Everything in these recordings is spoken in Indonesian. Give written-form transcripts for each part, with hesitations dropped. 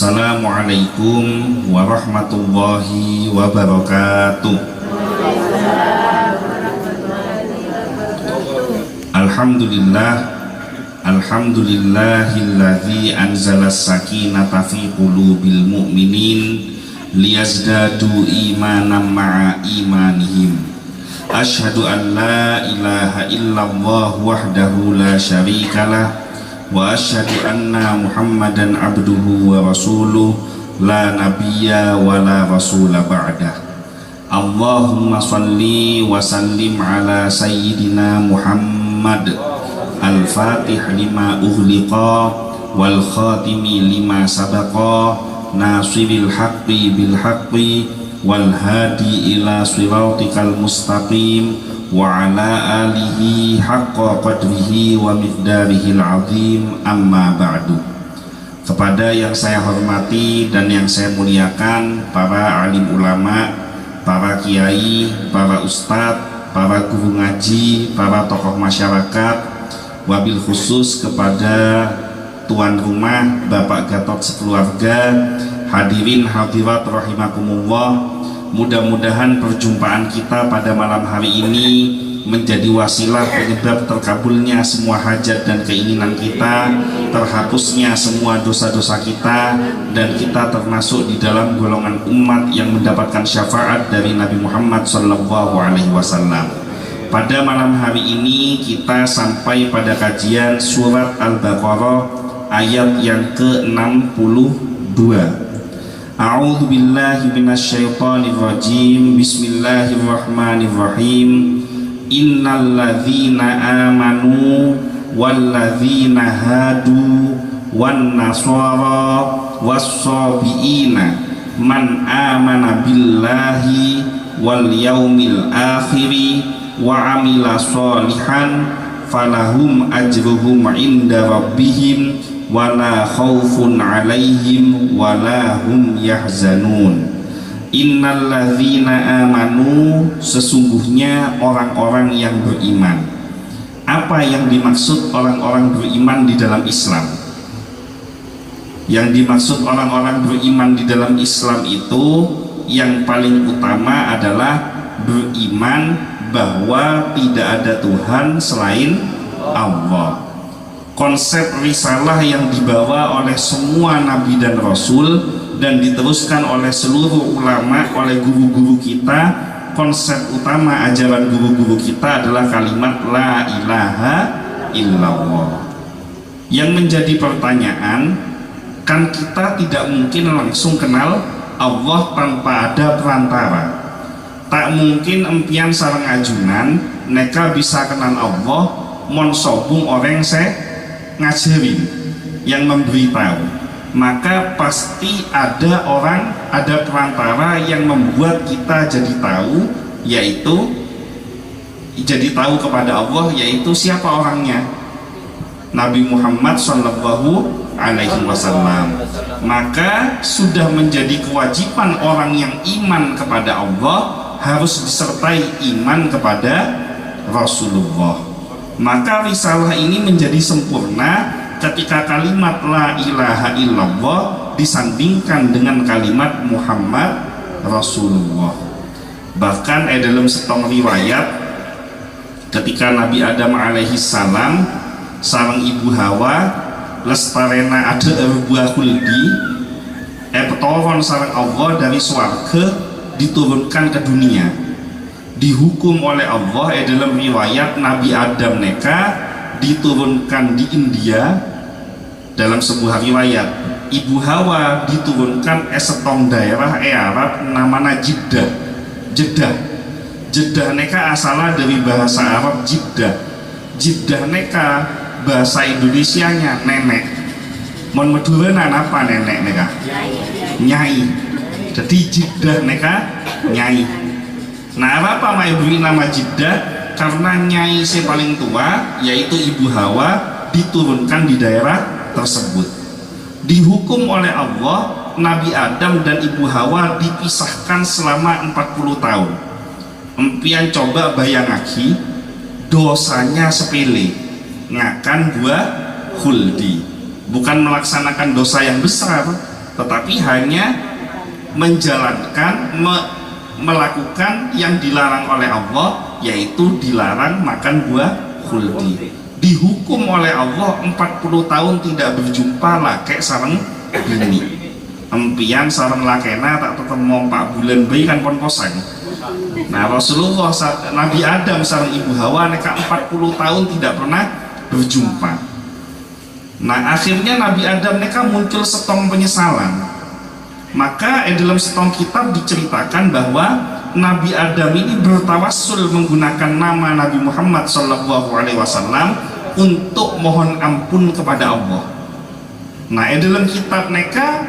Assalamualaikum warahmatullahi wabarakatuh. Alhamdulillahilladzi anzalas sakinata fi qulubil mu'minin liyazdadu imanan ma'a imanihim. Asyhadu an la ilaha illallah wahdahu la syarikalah wa asyhadu anna Muhammadan abduhu wa rasuluh la nabiyya wa la rasula ba'dah. Allahumma salli wa sallim ala sayyidina Muhammad al-fatih lima ughliqa wal khatimi lima sabaqa nasiril haqqi bil haqqi wal hadi ila siratikal mustaqim wa ala alihi haqqa qadrihi wa miqdarihil azim, amma ba'du. Kepada yang saya hormati dan yang saya muliakan, para alim ulama, para kiai, para ustadz, para guru ngaji, para tokoh masyarakat, wabil khusus kepada tuan rumah Bapak Gatot sekeluarga, hadirin hadirat rahimakumullah. Mudah-mudahan perjumpaan kita pada malam hari ini menjadi wasilah penyebab terkabulnya semua hajat dan keinginan kita, terhapusnya semua dosa-dosa kita, dan kita termasuk di dalam golongan umat yang mendapatkan syafaat dari Nabi Muhammad SAW. Pada malam hari ini kita sampai pada kajian surat Al-Baqarah ayat yang ke-62. A'udzu billahi minasyaitonir rajim. Bismillahirrahmanirrahim. Innal ladzina amanu wal ladzina hadu wan nasara was-sabiina man amana billahi wal yaumil akhiri wa amila sholihan falahum ajruhum inda rabbihim wala khaufun alaihim wala hum yahzanun. Innal ladzina amanu, sesungguhnya orang-orang yang beriman. Apa yang dimaksud orang-orang beriman di dalam Islam? Yang dimaksud orang-orang beriman di dalam Islam itu yang paling utama adalah beriman bahwa tidak ada Tuhan selain Allah. Konsep risalah yang dibawa oleh semua nabi dan rasul dan diteruskan oleh seluruh ulama, oleh guru-guru kita, konsep utama ajaran guru-guru kita adalah kalimat la ilaha illallah. Yang menjadi pertanyaan, kan kita tidak mungkin langsung kenal Allah tanpa ada perantara. Tak mungkin empian sareng ajunan neka bisa kenal Allah mon sobung orang ngajarin yang memberitahu, maka pasti ada orang, ada perantara yang membuat kita jadi tahu, yaitu jadi tahu kepada Allah, yaitu siapa orangnya, Nabi Muhammad Shallallahu Alaihi Wasallam. Maka sudah menjadi kewajiban orang yang iman kepada Allah harus disertai iman kepada Rasulullah. Maka risalah ini menjadi sempurna ketika kalimat la ilaha illallah disandingkan dengan kalimat Muhammad Rasulullah. Bahkan dalam setong riwayat ketika Nabi Adam alaihi salam sareng ibu Hawa lestarena ada buah khuldi petoron sareng Allah dari swarga diturunkan ke dunia, dihukum oleh Allah. Dalam riwayat Nabi Adam neka diturunkan di India. Dalam sebuah riwayat ibu Hawa diturunkan setong daerah Arab namanya Jeddah. Jeddah neka asalnya dari bahasa Arab Jeddah. Jeddah neka bahasa Indonesianya nenek. Mon Madura apa nenek neka? Nyai. Jadi Jeddah neka nyai. Nah, apa maibui nama Jeddah? Karena nyai si paling tua, yaitu ibu Hawa, diturunkan di daerah tersebut. Dihukum oleh Allah, Nabi Adam dan ibu Hawa dipisahkan selama 40 tahun. Empian coba bayangaki, dosanya sepele, ngakan buah khuldi, bukan melaksanakan dosa yang besar, tetapi hanya menjalankan, melakukan yang dilarang oleh Allah, yaitu dilarang makan buah khuldi. Dihukum oleh Allah 40 tahun tidak berjumpa laki sareng bini. Empian sareng lakena tak ketemu 4 bulan bayi kan pon koseng. Nah Rasulullah, Nabi Adam sareng Ibu Hawa neka 40 tahun tidak pernah berjumpa. Nah akhirnya Nabi Adam neka muncul setong penyesalan. Maka dalam setong kitab diceritakan bahwa Nabi Adam ini bertawassul menggunakan nama Nabi Muhammad SAW untuk mohon ampun kepada Allah. Nah dalam kitab neka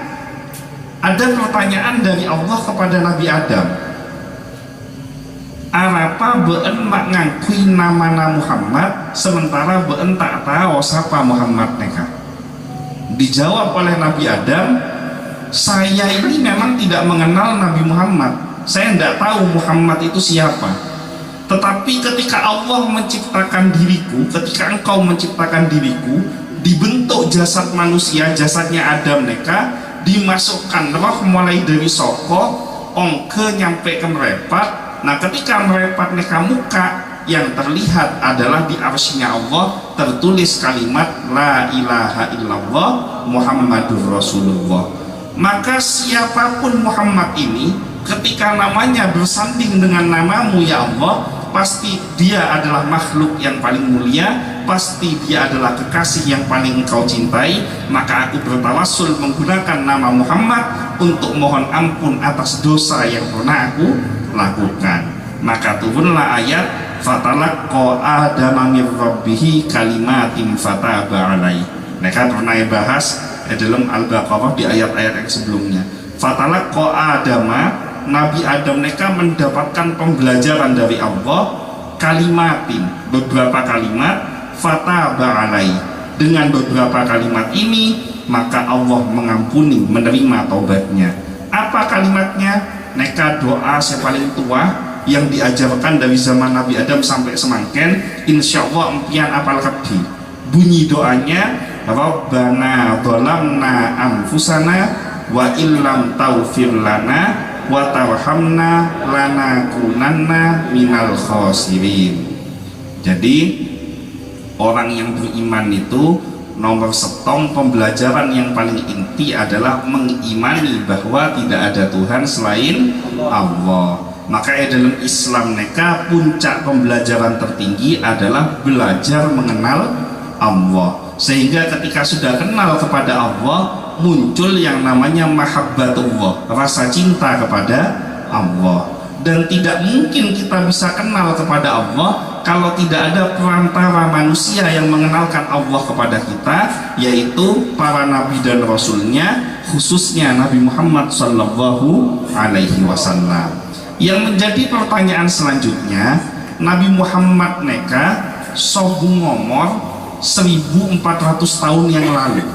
ada pertanyaan dari Allah kepada Nabi Adam, arapa beun mak ngakui nama Muhammad sementara beun tak tahu siapa Muhammad neka. Dijawab oleh Nabi Adam, saya ini memang tidak mengenal Nabi Muhammad, saya tidak tahu Muhammad itu siapa. Tetapi ketika Allah menciptakan diriku, ketika engkau menciptakan diriku, dibentuk jasad manusia, jasadnya Adam neka, dimasukkan roh mulai dari soko ongke nyampe ke merepat. Nah ketika merepat neka muka, yang terlihat adalah di arsy-Nya Allah tertulis kalimat la ilaha illallah Muhammadur Rasulullah. Maka siapapun Muhammad ini, ketika namanya bersanding dengan namamu ya Allah, pasti dia adalah makhluk yang paling mulia, pasti dia adalah kekasih yang paling engkau cintai. Maka aku bertawassul menggunakan nama Muhammad untuk mohon ampun atas dosa yang pernah aku lakukan. Maka turunlah ayat fatalaqqa adama mir rabbih kalimatin fataba alaihi. Mereka pernah bahas dalam Al-Baqarah di ayat-ayat yang sebelumnya. Fatalaqqa adama, Nabi Adam mereka mendapatkan pembelajaran dari Allah kalimatin, beberapa kalimat, fataba alaihi, dengan beberapa kalimat ini maka Allah mengampuni, menerima taubatnya. Apa kalimatnya? Neka doa yang paling tua yang diajarkan dari zaman Nabi Adam sampai semangken, insya Allah empian apal kabeh. Bunyi doanya, Rabbana dhalamna anfusana wa illam taghfir lana wa tarhamna lanakunanna minal khasirin. Jadi orang yang beriman itu nomor setong pembelajaran yang paling inti adalah mengimani bahwa tidak ada Tuhan selain Allah. Maka dalam Islam neka puncak pembelajaran tertinggi adalah belajar mengenal Allah, sehingga ketika sudah kenal kepada Allah muncul yang namanya mahabbatullah, rasa cinta kepada Allah. Dan tidak mungkin kita bisa kenal kepada Allah kalau tidak ada perantara manusia yang mengenalkan Allah kepada kita, yaitu para nabi dan rasulnya, khususnya Nabi Muhammad Sallallahu Alaihi Wasallam. Yang menjadi pertanyaan selanjutnya, Nabi Muhammad neka sobu ngomor 1400 tahun yang lalu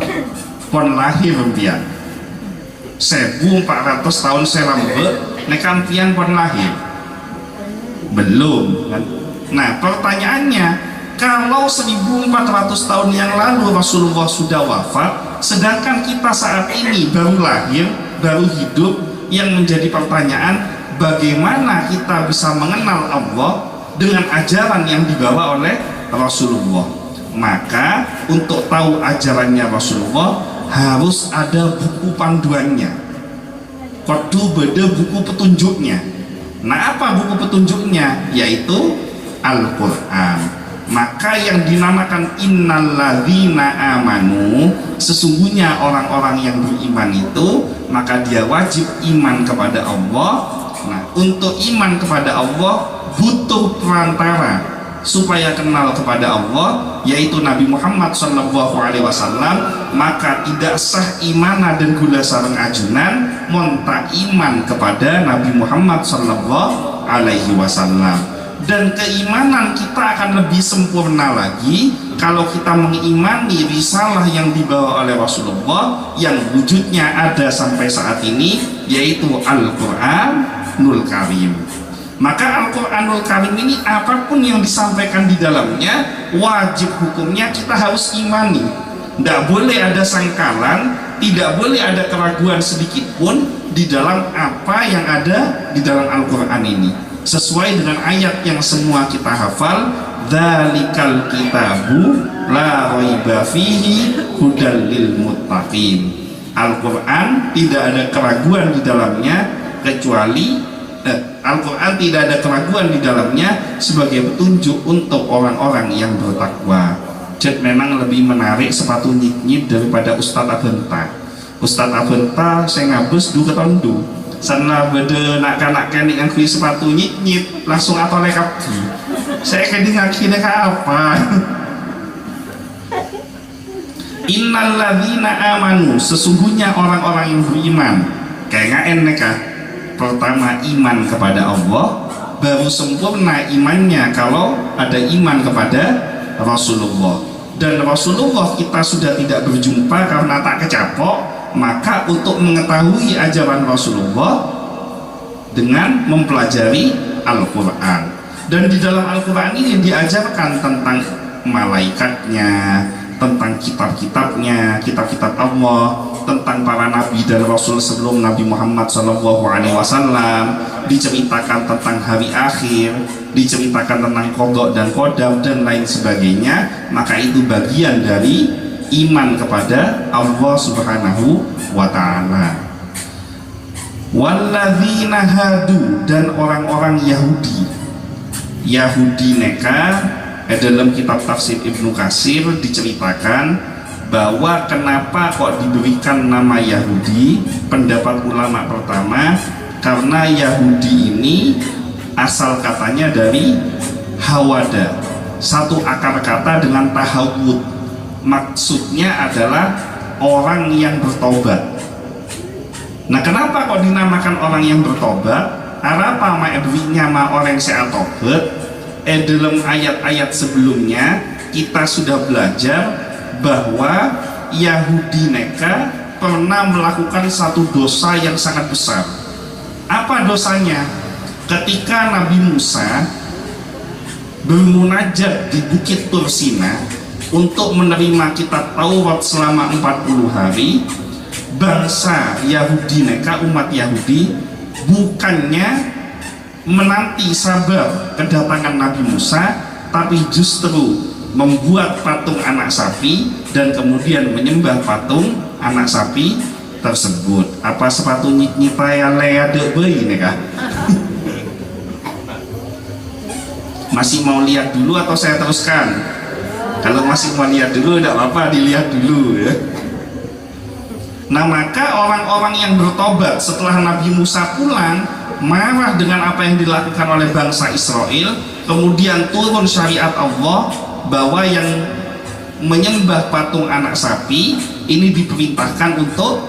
pon lahir dia 1400 tahun selambe neka ampian pon lahir belum kan? Nah pertanyaannya, kalau 1400 tahun yang lalu Rasulullah sudah wafat, sedangkan kita saat ini baru lahir, baru hidup, yang menjadi pertanyaan, bagaimana kita bisa mengenal Allah dengan ajaran yang dibawa oleh Rasulullah? Maka untuk tahu ajarannya Rasulullah harus ada buku panduannya, kudu beda buku petunjuknya. Nah apa buku petunjuknya? Yaitu Al-Quran. Maka yang dinamakan innalladzina amanu, sesungguhnya orang-orang yang beriman itu, maka dia wajib iman kepada Allah. Nah untuk iman kepada Allah butuh perantara supaya kenal kepada Allah, yaitu Nabi Muhammad SAW. Maka tidak sah imana dan gula sareng ajunan monta iman kepada Nabi Muhammad SAW. Dan keimanan kita akan lebih sempurna lagi kalau kita mengimani risalah yang dibawa oleh Rasulullah yang wujudnya ada sampai saat ini, yaitu Al-Quranul Karim. Maka Al-Quranul Karim ini apapun yang disampaikan di dalamnya, wajib hukumnya kita harus imani. Tidak boleh ada sangkalan tidak boleh ada keraguan sedikit pun di dalam apa yang ada di dalam Al-Quran ini, sesuai dengan ayat yang semua kita hafal, dzalikal kitabu la raiba fihi hudal lil muttaqin. Al-Quran tidak ada keraguan di dalamnya kecuali Al-Quran tidak ada keraguan di dalamnya sebagai petunjuk untuk orang-orang yang bertakwa. Jadi memang lebih menarik sepatu nyit-nyit daripada Ustadz Abenta. Ustadz Abenta saya ngabus du ketondu sana beda nak kanak kenik yang kui sepatu nyit-nyit langsung atau lekap saya kedi ngakinya ke apa. Innal ladzina amanu, sesungguhnya orang-orang yang beriman. Kayak ngaen neka. Pertama iman kepada Allah, baru sempurna imannya kalau ada iman kepada Rasulullah. Dan Rasulullah kita sudah tidak berjumpa karena tak kecapok, maka untuk mengetahui ajaran Rasulullah dengan mempelajari Al-Quran. Dan di dalam Al-Quran ini diajarkan tentang malaikatnya, tentang kitab-kitabnya, kitab-kitab Allah, tentang para nabi dan rasul sebelum Nabi Muhammad SAW, diceritakan tentang hari akhir, diceritakan tentang qadha dan qadar dan lain sebagainya. Maka itu bagian dari iman kepada Allah Subhanahu wa ta'ala. Walladzina hadu, dan orang-orang Yahudi neka. Dalam kitab tafsir Ibnu Katsir diceritakan bahwa kenapa kok diberikan nama Yahudi. Pendapat ulama pertama, karena Yahudi ini asal katanya dari hawada, satu akar kata dengan tahawud, maksudnya adalah orang yang bertobat. Nah, kenapa kok dinamakan orang yang bertobat? Apa ma'edwinya ma orang yang tobat? Dalam ayat-ayat sebelumnya kita sudah belajar bahwa Yahudi neka pernah melakukan satu dosa yang sangat besar. Apa dosanya? Ketika Nabi Musa bermunajat di Bukit Tursina untuk menerima kitab Taurat selama 40 hari, bangsa Yahudi neka, umat Yahudi, bukannya menanti sabar kedatangan Nabi Musa, tapi justru membuat patung anak sapi dan kemudian menyembah patung anak sapi tersebut. Apa sepatu nyipaya leade bayi nih kah? Masih mau lihat dulu atau saya teruskan? Kalau masih mau lihat dulu tidak apa-apa, dilihat dulu ya. Nah, maka orang-orang yang bertobat setelah Nabi Musa pulang marah dengan apa yang dilakukan oleh bangsa Israel, kemudian turun syariat Allah bahwa yang menyembah patung anak sapi ini diperintahkan untuk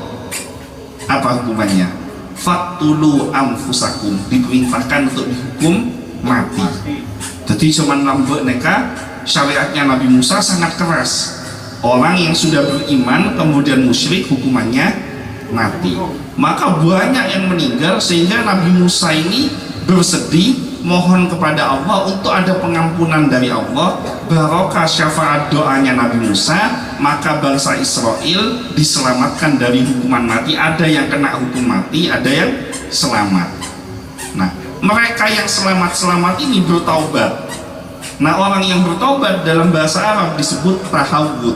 apa hukumannya? Faqtulu anfusakum, diperintahkan untuk dihukum mati. Jadi cuman lambek neka, syariatnya Nabi Musa sangat keras. Orang yang sudah beriman kemudian musyrik hukumannya mati. Maka banyak yang meninggal sehingga Nabi Musa ini bersedih mohon kepada Allah untuk ada pengampunan dari Allah, barokah syafaat doanya Nabi Musa, maka bangsa Israel diselamatkan dari hukuman mati. Ada yang kena hukum mati, ada yang selamat. Nah, mereka yang selamat ini bertaubat. Nah, orang yang bertaubat dalam bahasa Arab disebut tahawud.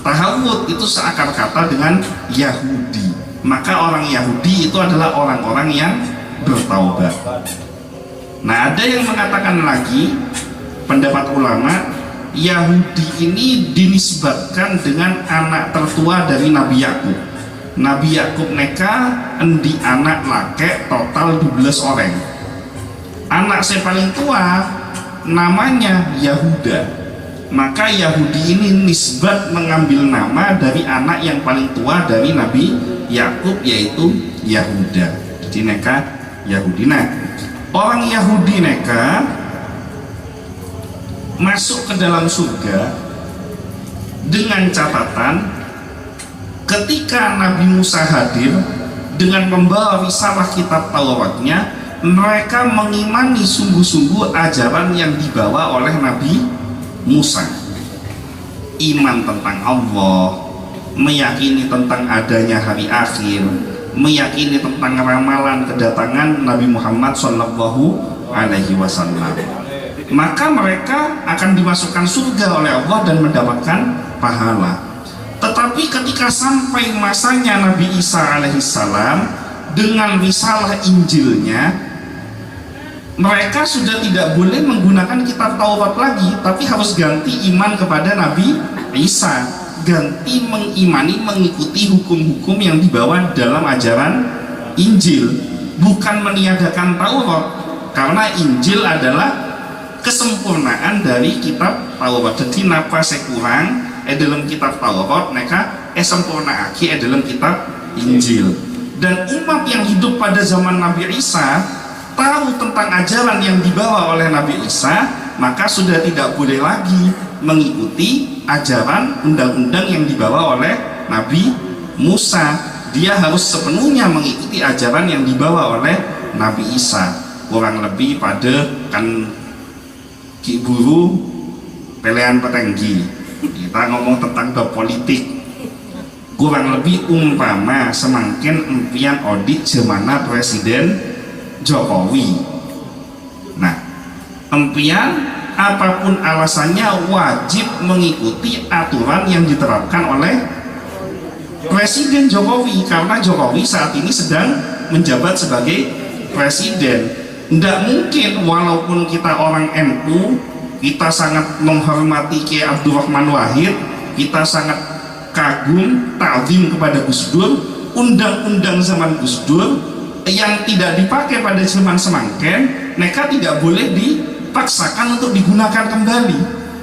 Tahawud itu seakar kata dengan Yahudi. Maka orang Yahudi itu adalah orang-orang yang bertaubat. Nah, ada yang mengatakan lagi, pendapat ulama, Yahudi ini dinisbatkan dengan anak tertua dari Nabi Yakub. Nabi Yakub neka endi anak laki total 12 orang. Anak saya paling tua namanya Yahuda. Maka Yahudi ini nisbat mengambil nama dari anak yang paling tua dari Nabi Yakub, yaitu Yahuda. Jadi neka Yahudi. Nah, orang Yahudi neka masuk ke dalam surga dengan catatan ketika Nabi Musa hadir dengan membawa risalah kitab Tauratnya, mereka mengimani sungguh-sungguh ajaran yang dibawa oleh Nabi Musa. Iman tentang Allah, meyakini tentang adanya hari akhir, meyakini tentang ramalan kedatangan Nabi Muhammad Shallallahu Alaihi Wasallam, maka mereka akan dimasukkan surga oleh Allah dan mendapatkan pahala. Tetapi ketika sampai masanya Nabi Isa alaihissalam dengan risalah Injilnya, mereka sudah tidak boleh menggunakan kitab Taurat lagi, tapi harus ganti iman kepada Nabi Isa, ganti mengimani, mengikuti hukum-hukum yang dibawa dalam ajaran Injil, bukan meniadakan Taurat, karena Injil adalah kesempurnaan dari kitab Taurat. Jadi napa sekurang dalam kitab Taurat mereka sempurna lagi dalam kitab Injil. Dan umat yang hidup pada zaman Nabi Isa tahu tentang ajaran yang dibawa oleh Nabi Isa, maka sudah tidak boleh lagi mengikuti ajaran undang-undang yang dibawa oleh Nabi Musa. Dia harus sepenuhnya mengikuti ajaran yang dibawa oleh Nabi Isa. Kurang lebih pada kan ki buru pilihan petenggi. Kita ngomong tentang politik, kurang lebih umpama semakin empian audit zemana Presiden Jokowi. Nah, empian apapun alasannya wajib mengikuti aturan yang diterapkan oleh Presiden Jokowi, karena Jokowi saat ini sedang menjabat sebagai presiden. Tidak mungkin walaupun kita orang NU, kita sangat menghormati Kiai Abdurrahman Wahid, kita sangat kagum, ta'zim kepada Gus Dur, undang-undang zaman Gus Dur yang tidak dipakai pada zaman semangken, mereka tidak boleh dipaksakan untuk digunakan kembali.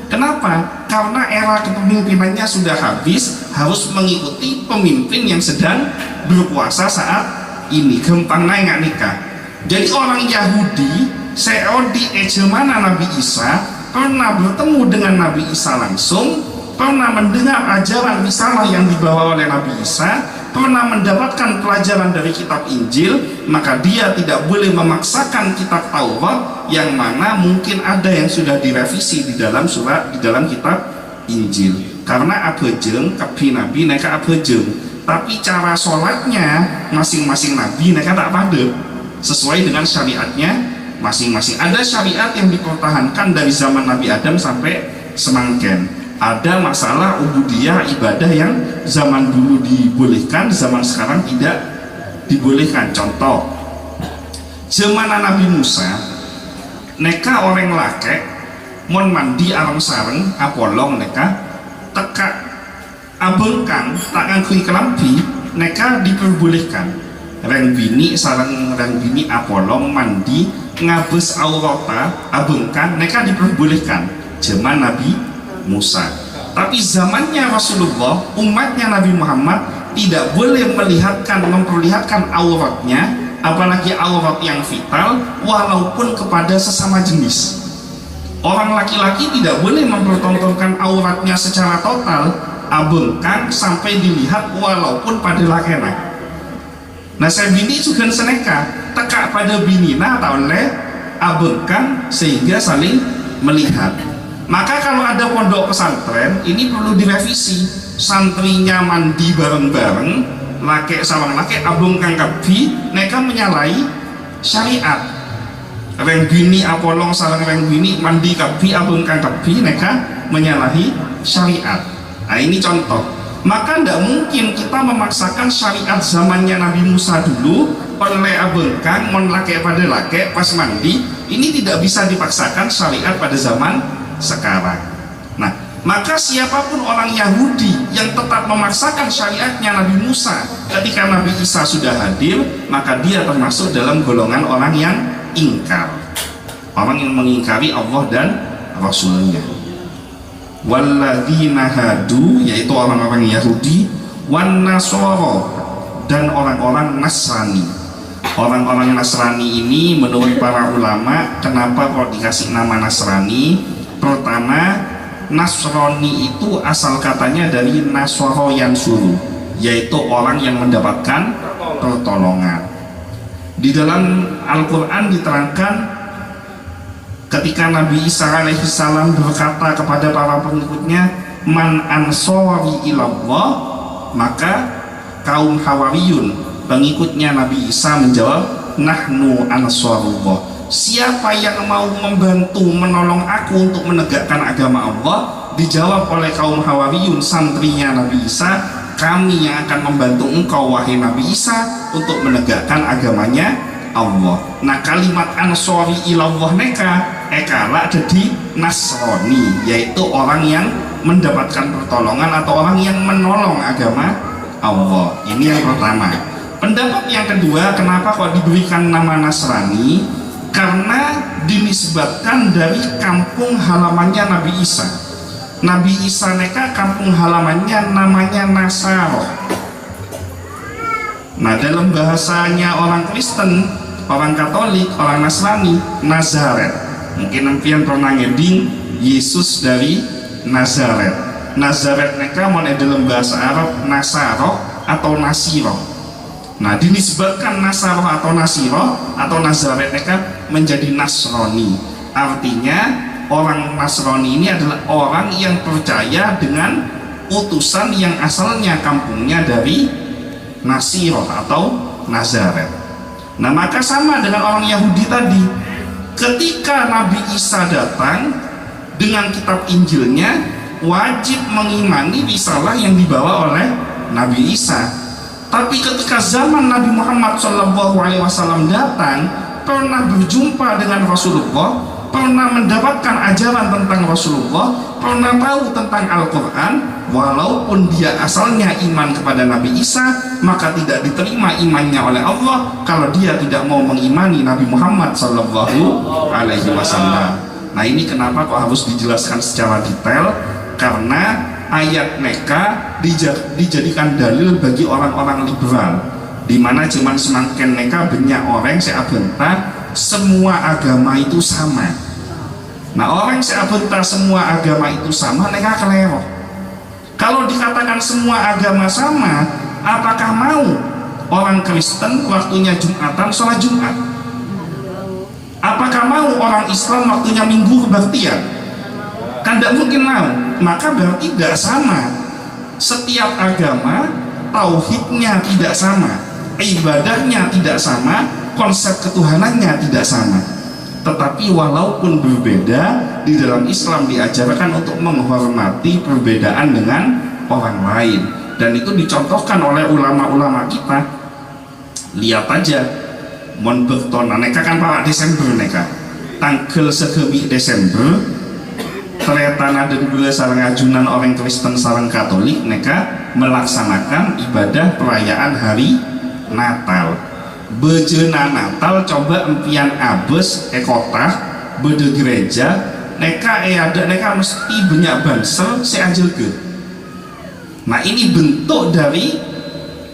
Kenapa? Karena era kepemimpinannya sudah habis, harus mengikuti pemimpin yang sedang berkuasa saat ini. Gampang naik nikah. Jadi orang Yahudi seodi ejemana Nabi Isa, pernah bertemu dengan Nabi Isa langsung, pernah mendengar ajaran risalah yang dibawa oleh Nabi Isa, pernah mendapatkan pelajaran dari kitab Injil, maka dia tidak boleh memaksakan kitab Taurat yang mana mungkin ada yang sudah direvisi di dalam kitab Injil. Karena abejeng kebi Nabi mereka abejeng, tapi cara sholatnya masing-masing Nabi mereka tak pada sesuai dengan syariatnya masing-masing. Ada syariat yang dipertahankan dari zaman Nabi Adam sampai semangken. Ada masalah ubudiyah ibadah yang zaman dulu dibolehkan, zaman sekarang tidak dibolehkan. Contoh, zaman Nabi Musa, neka orang laki mon mandi alam sareng apolong neka teka abengkan tak ngangkui kelambi, neka diperbolehkan. Reng bini sareng reng bini apolong mandi ngabes aurata abengkan, mereka diperbolehkan zaman Nabi Musa. Tapi zamannya Rasulullah, umatnya Nabi Muhammad tidak boleh memperlihatkan auratnya, apalagi aurat yang vital, walaupun kepada sesama jenis. Orang laki-laki tidak boleh mempertontonkan auratnya secara total, abengkan sampai dilihat walaupun pada laki-laki. Nah, saya bini juga seneka teka pada bini atau oleh abengkan sehingga saling melihat. Maka kalau ada pondok pesantren ini perlu direvisi, santrinya mandi bareng-bareng, laki sama laki abengkan kabi, mereka menyalahi syariat. Reng bini apolong sareng reng bini mandi kabi abengkan kabi, mereka menyalahi syariat. Nah, ini contoh. Maka tidak mungkin kita memaksakan syariat zamannya Nabi Musa dulu oleh abengkan mon laki pada laki pas mandi, ini tidak bisa dipaksakan syariat pada zaman sekarang. Nah, maka siapapun orang Yahudi yang tetap memaksakan syariatnya Nabi Musa ketika Nabi Isa sudah hadir, maka dia termasuk dalam golongan orang yang ingkar, orang yang mengingkari Allah dan Rasulnya. Walladzina hadu, yaitu orang-orang Yahudi, wan nasoro, dan orang-orang Nasrani. Orang-orang Nasrani ini menurut para ulama, kenapa kok dikasih nama Nasrani? Pertama, Nasrani itu asal katanya dari Nasoro Yansuru, yaitu orang yang mendapatkan pertolongan. Di dalam Al-Quran diterangkan ketika Nabi Isa alaihissalam berkata kepada para pengikutnya, man ansori ilallah, Maka kaum Hawariyun, pengikutnya Nabi Isa, menjawab, nahnu ansarullah. Siapa yang mau membantu menolong aku untuk menegakkan agama Allah? Dijawab oleh kaum Hawariyun, santrinya Nabi Isa, kami yang akan membantu engkau wahai Nabi Isa untuk menegakkan agamanya Allah. Nah, kalimat ansori ilallah ekala jadi Nasrani, yaitu orang yang mendapatkan pertolongan atau orang yang menolong agama Allah. Ini yang pertama. Pendapat yang kedua, kenapa kok diberikan nama Nasrani? Karena dinisbatkan dari kampung halamannya Nabi Isa. Nabi Isa kampung halamannya namanya Nasaro. Nah, dalam bahasanya orang Kristen, orang Katolik, orang Nasrani, Nazaret. Mungkin nampian pernah ngeding Yesus dari Nazaret. Nazaret mau dalam bahasa Arab Nasaro atau Nasiro. Nah, dinisbatkan Nasaro atau Nasiro atau Nazaret menjadi Nasrani. Artinya orang Nasrani ini adalah orang yang percaya dengan utusan yang asalnya kampungnya dari Nasiro atau Nazaret. Nah, maka sama dengan orang Yahudi tadi. Ketika Nabi Isa datang dengan kitab Injilnya, wajib mengimani risalah yang dibawa oleh Nabi Isa. Tapi ketika zaman Nabi Muhammad SAW datang, pernah berjumpa dengan Rasulullah, pernah mendapatkan ajaran tentang Rasulullah, pernah tahu tentang Al-Quran, walaupun dia asalnya iman kepada Nabi Isa, maka tidak diterima imannya oleh Allah kalau dia tidak mau mengimani Nabi Muhammad SAW. Nah, ini kenapa kok harus dijelaskan secara detail? Karena ayat neka dijadikan dalil bagi orang-orang liberal, di mana cuman semakin neka banyak orang seabenta semua agama itu sama. Nah, orang seabenta semua agama itu sama, neka kelewat. Kalau dikatakan semua agama sama, apakah mau orang Kristen waktunya Jumatan sholat Jumat? Apakah mau orang Islam waktunya Minggu kebaktian? Kan tidak mungkin mau. Maka berarti tidak sama. Setiap agama tauhidnya tidak sama, ibadahnya tidak sama, konsep ketuhanannya tidak sama. Tetapi walaupun berbeda, di dalam Islam diajarkan untuk menghormati perbedaan dengan orang lain. Dan itu dicontohkan oleh ulama-ulama kita. Lihat aja, mon bertona neka kan Pak Desember neka tanggal 1 Desember Teretana dan gula sarang ajunan orang Kristen sarang Katolik neka melaksanakan ibadah perayaan hari Natal. Bejena Natal coba empian abes kota bede gereja neka ada neka mesti banyak bansel seajel ke. Nah, ini bentuk dari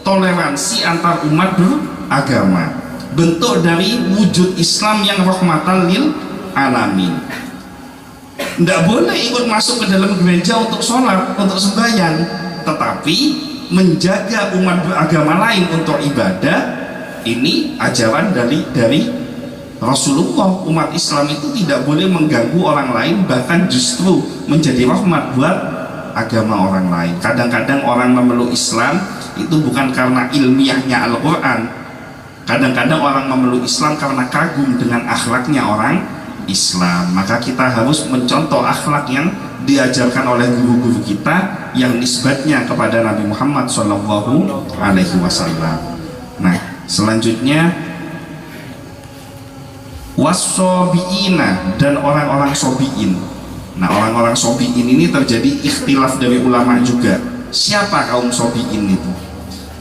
toleransi antar umat beragama, bentuk dari wujud Islam yang rahmatan lil alamin. Tidak boleh ikut masuk ke dalam gereja untuk sholat, untuk sembahyang, tetapi menjaga umat beragama lain untuk ibadah, ini ajaran dari Rasulullah. Umat Islam itu tidak boleh mengganggu orang lain, bahkan justru menjadi rahmat buat agama orang lain. Kadang-kadang orang memeluk Islam itu bukan karena ilmiahnya Al-Quran, kadang-kadang orang memeluk Islam karena kagum dengan akhlaknya orang Islam. Maka kita harus mencontoh akhlak yang diajarkan oleh guru-guru kita yang nisbatnya kepada Nabi Muhammad SAW. Nah, selanjutnya wassobiina dan orang-orang sobiin. Nah, orang-orang sobiin ini terjadi ikhtilaf dari ulama juga. Siapa kaum sobiin itu?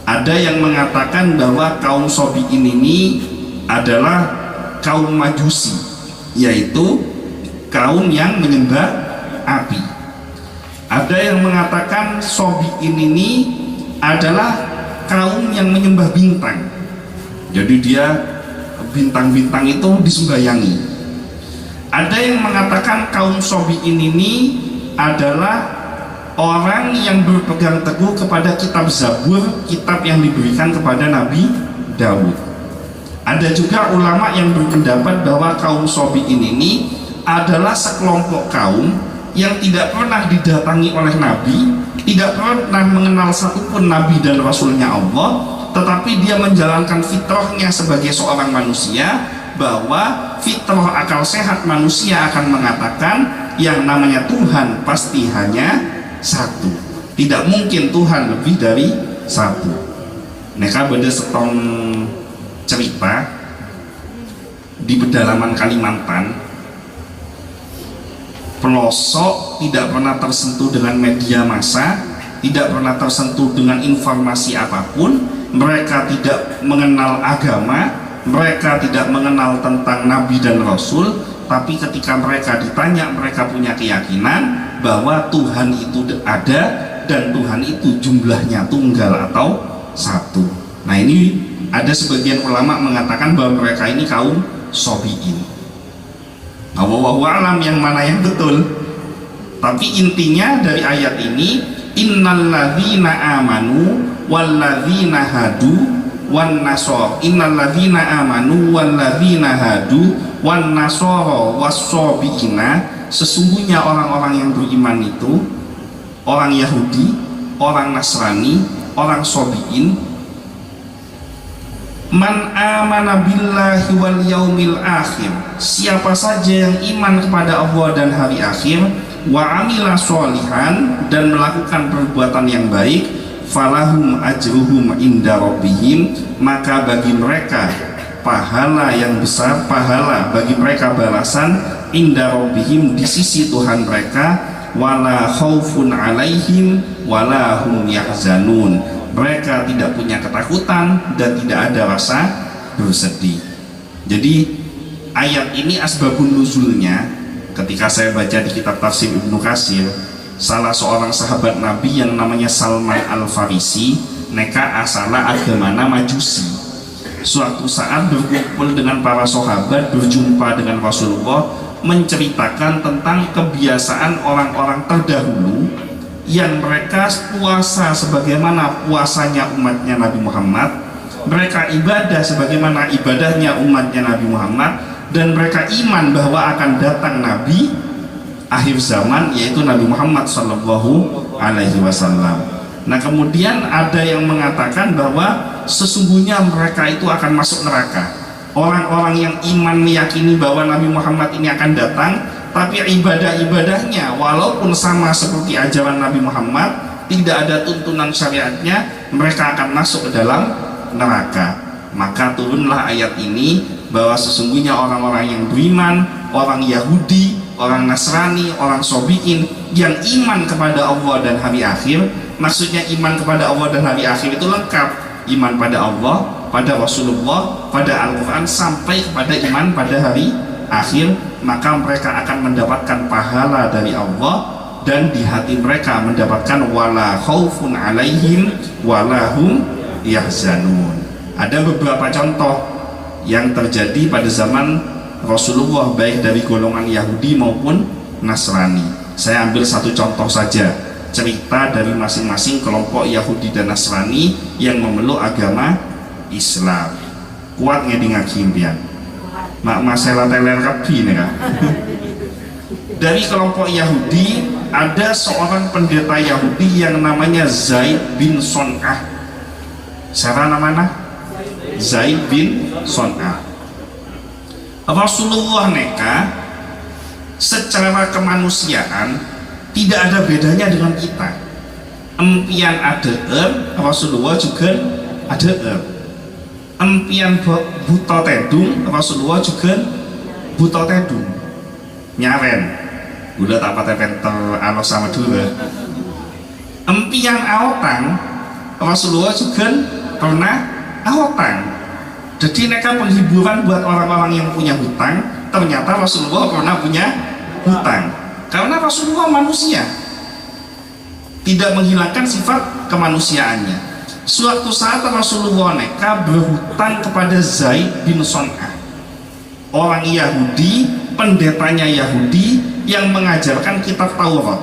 Ada yang mengatakan bahwa kaum sobiin ini adalah kaum Majusi, yaitu kaum yang menyembah api. Ada yang mengatakan sobiin ini adalah kaum yang menyembah bintang. Jadi dia bintang-bintang itu disembayangi. Ada yang mengatakan kaum sobiin ini adalah orang yang berpegang teguh kepada kitab Zabur, kitab yang diberikan kepada Nabi Daud. Ada juga ulama yang berpendapat bahwa kaum sobiin ini adalah sekelompok kaum yang tidak pernah didatangi oleh Nabi, tidak pernah mengenal satupun Nabi dan Rasulnya Allah, tetapi dia menjalankan fitrahnya sebagai seorang manusia, bahwa fitrah akal sehat manusia akan mengatakan yang namanya Tuhan pasti hanya satu, tidak mungkin Tuhan lebih dari satu. Neka beda setong cerita di pedalaman Kalimantan. Pelosok tidak pernah tersentuh dengan media massa, tidak pernah tersentuh dengan informasi apapun, mereka tidak mengenal agama, mereka tidak mengenal tentang Nabi dan Rasul, tapi ketika mereka ditanya, mereka punya keyakinan bahwa Tuhan itu ada dan Tuhan itu jumlahnya tunggal atau satu. Nah, ini ada sebagian ulama mengatakan bahwa mereka ini kaum sobiin. Wallahu a'lam yang mana yang betul. Tapi intinya dari ayat ini, innalladzina amanu walladzina hadu wan nasara, innalladzina amanu walladzina hadu wan nasara wassabiina, sesungguhnya orang-orang yang beriman itu orang Yahudi, orang Nasrani, orang Sobiin. Man amana billahi wal yaumil akhir, siapa saja yang iman kepada Allah dan hari akhir, wa amila sholihan, dan melakukan perbuatan yang baik, falahum ajruhum inda rabbihim, maka bagi mereka pahala yang besar, pahala bagi mereka balasan inda rabbihim, di sisi Tuhan mereka, wala khaufun alaihim wala hum yahzanun, mereka tidak punya ketakutan dan tidak ada rasa bersedih. Jadi ayat ini asbabun nuzulnya, ketika saya baca di kitab tafsir Ibnu Katsir, salah seorang sahabat Nabi yang namanya Salman Al-Farisi, neka asala agamana Majusi, suatu saat berkumpul dengan para sahabat, berjumpa dengan Rasulullah, menceritakan tentang kebiasaan orang-orang terdahulu yang mereka puasa sebagaimana puasanya umatnya Nabi Muhammad, mereka ibadah sebagaimana ibadahnya umatnya Nabi Muhammad, dan mereka iman bahwa akan datang Nabi akhir zaman, yaitu Nabi Muhammad Sallallahu Alaihi Wasallam. Nah, kemudian ada yang mengatakan bahwa sesungguhnya mereka itu akan masuk neraka. Orang-orang yang iman meyakini bahwa Nabi Muhammad ini akan datang, tapi ibadah-ibadahnya walaupun sama seperti ajaran Nabi Muhammad, tidak ada tuntunan syariatnya, mereka akan masuk ke dalam neraka. Maka turunlah ayat ini bahwa sesungguhnya orang-orang yang beriman, orang Yahudi, orang Nasrani, orang Sobiin yang iman kepada Allah dan hari akhir, maksudnya iman kepada Allah dan hari akhir itu lengkap, iman pada Allah, pada Rasulullah, pada Al-Quran, sampai kepada iman pada hari akhir, maka mereka akan mendapatkan pahala dari Allah, dan di hati mereka mendapatkan wala khaufun alaihim wala hum yahzanun. Ada beberapa contoh yang terjadi pada zaman Rasulullah, baik dari golongan Yahudi maupun Nasrani. Saya ambil satu contoh saja, cerita dari masing-masing kelompok Yahudi dan Nasrani yang memeluk agama Islam. Kuat ngeding pian mak masalah teler kabi nih kan. Dari kelompok Yahudi ada seorang pendeta Yahudi yang namanya Zaid bin Son'ah. Siapa namanya? Zaid bin Son'ah. Rasulullah neka secara kemanusiaan tidak ada bedanya dengan kita. Empian ada Rasulullah juga ada empian buta tedung, Rasulullah juga buta tedung, nyaren udah tak pakai penter alos sama dulu. Empian aotang, Rasulullah juga pernah aotang. Jadi mereka penghiburan buat orang-orang yang punya hutang. Ternyata Rasulullah pernah punya hutang, karena Rasulullah manusia, tidak menghilangkan sifat kemanusiaannya. Suatu saat Rasulullah neka berhutang kepada Zaid bin Son'ah, orang Yahudi, pendetanya Yahudi yang mengajarkan kitab Taurat.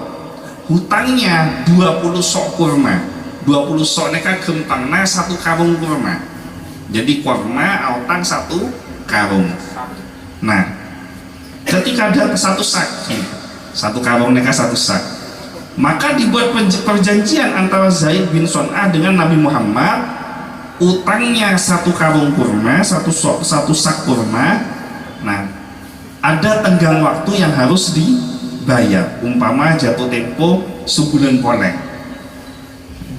Hutangnya 20 sok kurma. 20 sok neka gempangna satu karung kurma. Jadi kurma autang satu karung. Nah, ketika ada satu sakit, satu karung neka satu sak. Maka dibuat perjanjian antara Zaid bin Son'ah dengan Nabi Muhammad, utangnya satu karung kurma, satu sak kurma. Nah, ada tenggang waktu yang harus dibayar, umpama jatuh tempo sebulan boleh,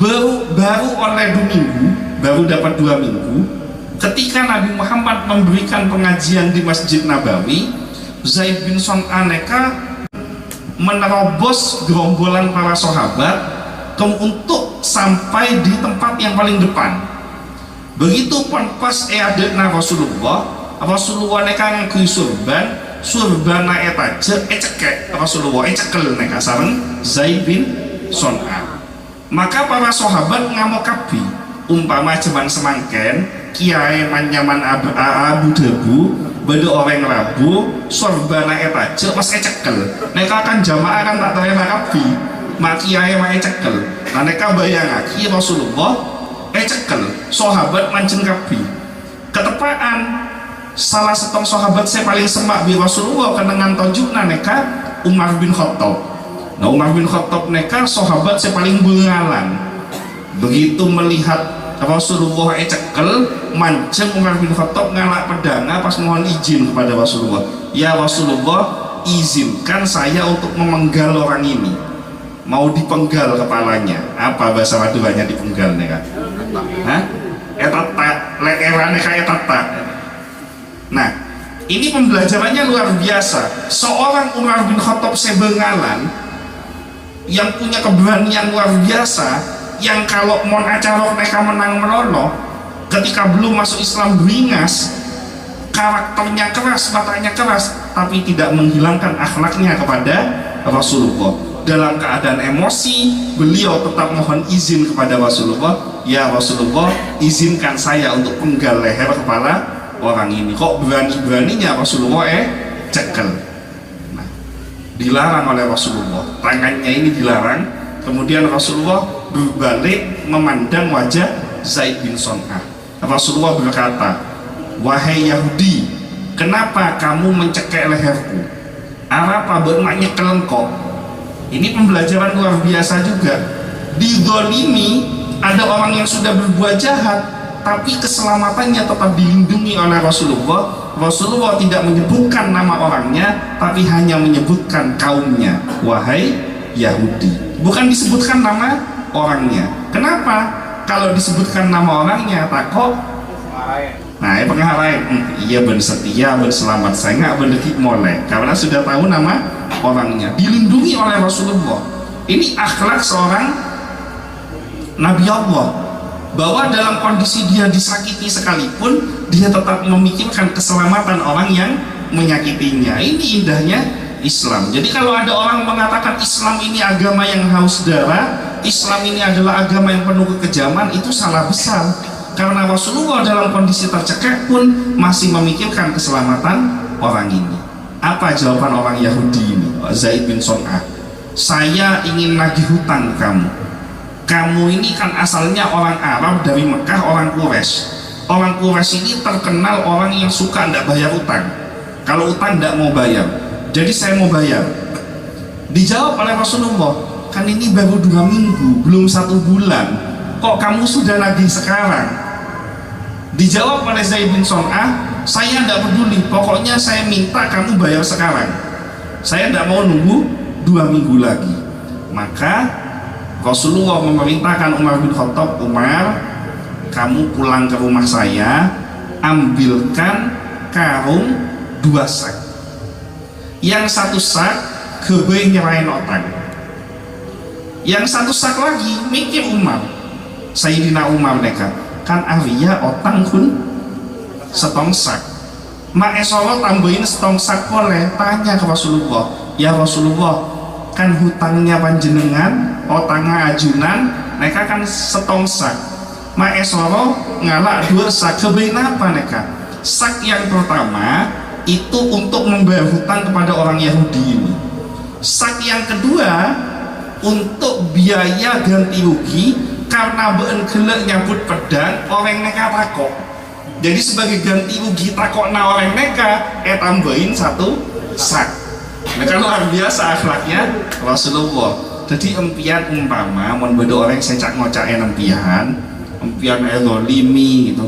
baru oleh 2 minggu, baru dapat 2 minggu. Ketika Nabi Muhammad memberikan pengajian di Masjid Nabawi, Zaid bin Son'ah neka menerobos gerombolan para sahabat untuk sampai di tempat yang paling depan. Begitu pun pas adekna Rasulullah neka ngakui surbana eta cekek Rasulullah cekel neka sareng Zaid bin Son'ah. Maka para sahabat ngamuk kabi, umpama cuman semangken kiai manyaman abu debu beda orang rabu sorbana eta cek pas cekel neka kan jamaah kan tak tahu kabi mak kiai mak cekel. Nah neka bayangake Rasulullah cekel sahabat mancing kabi ketepaan salah setong sahabat saya paling semak bi Rasulullah kenangan tojukna neka Umar bin Khattab. Nah Umar bin Khattab neka sahabat saya paling bengalan. Begitu melihat Rasulullah cekel mancing, Umar bin Khattab ngalak pedanga pas mohon izin kepada Rasulullah, ya Rasulullah izinkan saya untuk memenggal orang ini, mau dipenggal kepalanya. Apa bahasa Maduranya dipenggal nih kan? Hah? Etata lekerane kayak etata. Nah ini pembelajarannya luar biasa. Seorang Umar bin Khattab sebengalan yang punya keberanian luar biasa, yang kalau mon acara mereka menang menoloh, ketika belum masuk Islam beringas, karakternya keras, matanya keras, tapi tidak menghilangkan akhlaknya kepada Rasulullah. Dalam keadaan emosi, beliau tetap mohon izin kepada Rasulullah, ya Rasulullah izinkan saya untuk penggal leher kepala orang ini. Kok berani-beraninya Rasulullah cekel. Nah, dilarang oleh Rasulullah, tangannya ini dilarang. Kemudian Rasulullah berbalik memandang wajah Zaid bin Son'ah. Rasulullah berkata, wahai Yahudi, kenapa kamu mencekek leherku? Apa bermaknya kelengkok? Ini pembelajaran luar biasa juga. Dizolimi, ada orang yang sudah berbuat jahat, tapi keselamatannya tetap dilindungi oleh Rasulullah. Rasulullah tidak menyebutkan nama orangnya, tapi hanya menyebutkan kaumnya, wahai Yahudi. Bukan disebutkan nama orangnya. Kenapa? Kalau disebutkan nama orangnya takut. Nah, pengarai, iya ben setia, ben selamat, saya nggak berdekik molek, karena sudah tahu nama orangnya, dilindungi oleh Rasulullah. Ini akhlak seorang Nabi Allah, bahwa dalam kondisi dia disakiti sekalipun, dia tetap memikirkan keselamatan orang yang menyakitinya. Ini indahnya Islam. Jadi kalau ada orang mengatakan Islam ini agama yang haus darah, Islam ini adalah agama yang penuh kekejaman, itu salah besar. Karena Rasulullah dalam kondisi tercekek pun masih memikirkan keselamatan orang ini. Apa jawaban orang Yahudi ini? Zaid bin Son'ah, saya ingin nagih hutang kamu. Kamu ini kan asalnya orang Arab dari Mekah, orang Quraisy. Orang Quraisy ini terkenal orang yang suka tidak bayar utang. Kalau utang tidak mau bayar, jadi saya mau bayar. Dijawab oleh Rasulullah, kan ini baru 2 minggu, belum 1 bulan, kok kamu sudah nagih sekarang? Dijawab oleh Zaid bin Son'ah, saya tidak peduli, pokoknya saya minta kamu bayar sekarang, saya tidak mau nunggu 2 minggu lagi. Maka Rasulullah memerintahkan Umar bin Khattab, Umar, kamu pulang ke rumah saya, ambilkan karung 2 sak. Yang 1 sak kebe nyerahin otang, yang 1 sak lagi mikir Umar. Sayyidina Umar mereka kan Arya otang kun setong sak, mak esolo tambahin setong sak boleh. Tanya ke Rasulullah, ya Rasulullah, kan hutangnya panjenengan otangnya ajunan, mereka kan setong sak, mak esolo ngalak 2 sak. Kebein apa mereka? Sak yang pertama itu untuk membayar hutang kepada orang Yahudi ini. Sak yang kedua untuk biaya ganti rugi karena beun gelek nyambut pedang orang mereka takok. Jadi sebagai ganti rugi takok na orang mereka tambahin 1 sak. Mereka luar biasa akhlaknya Rasulullah. Jadi empian umpama mon bedo orang saya cak ngocain empian limi gitu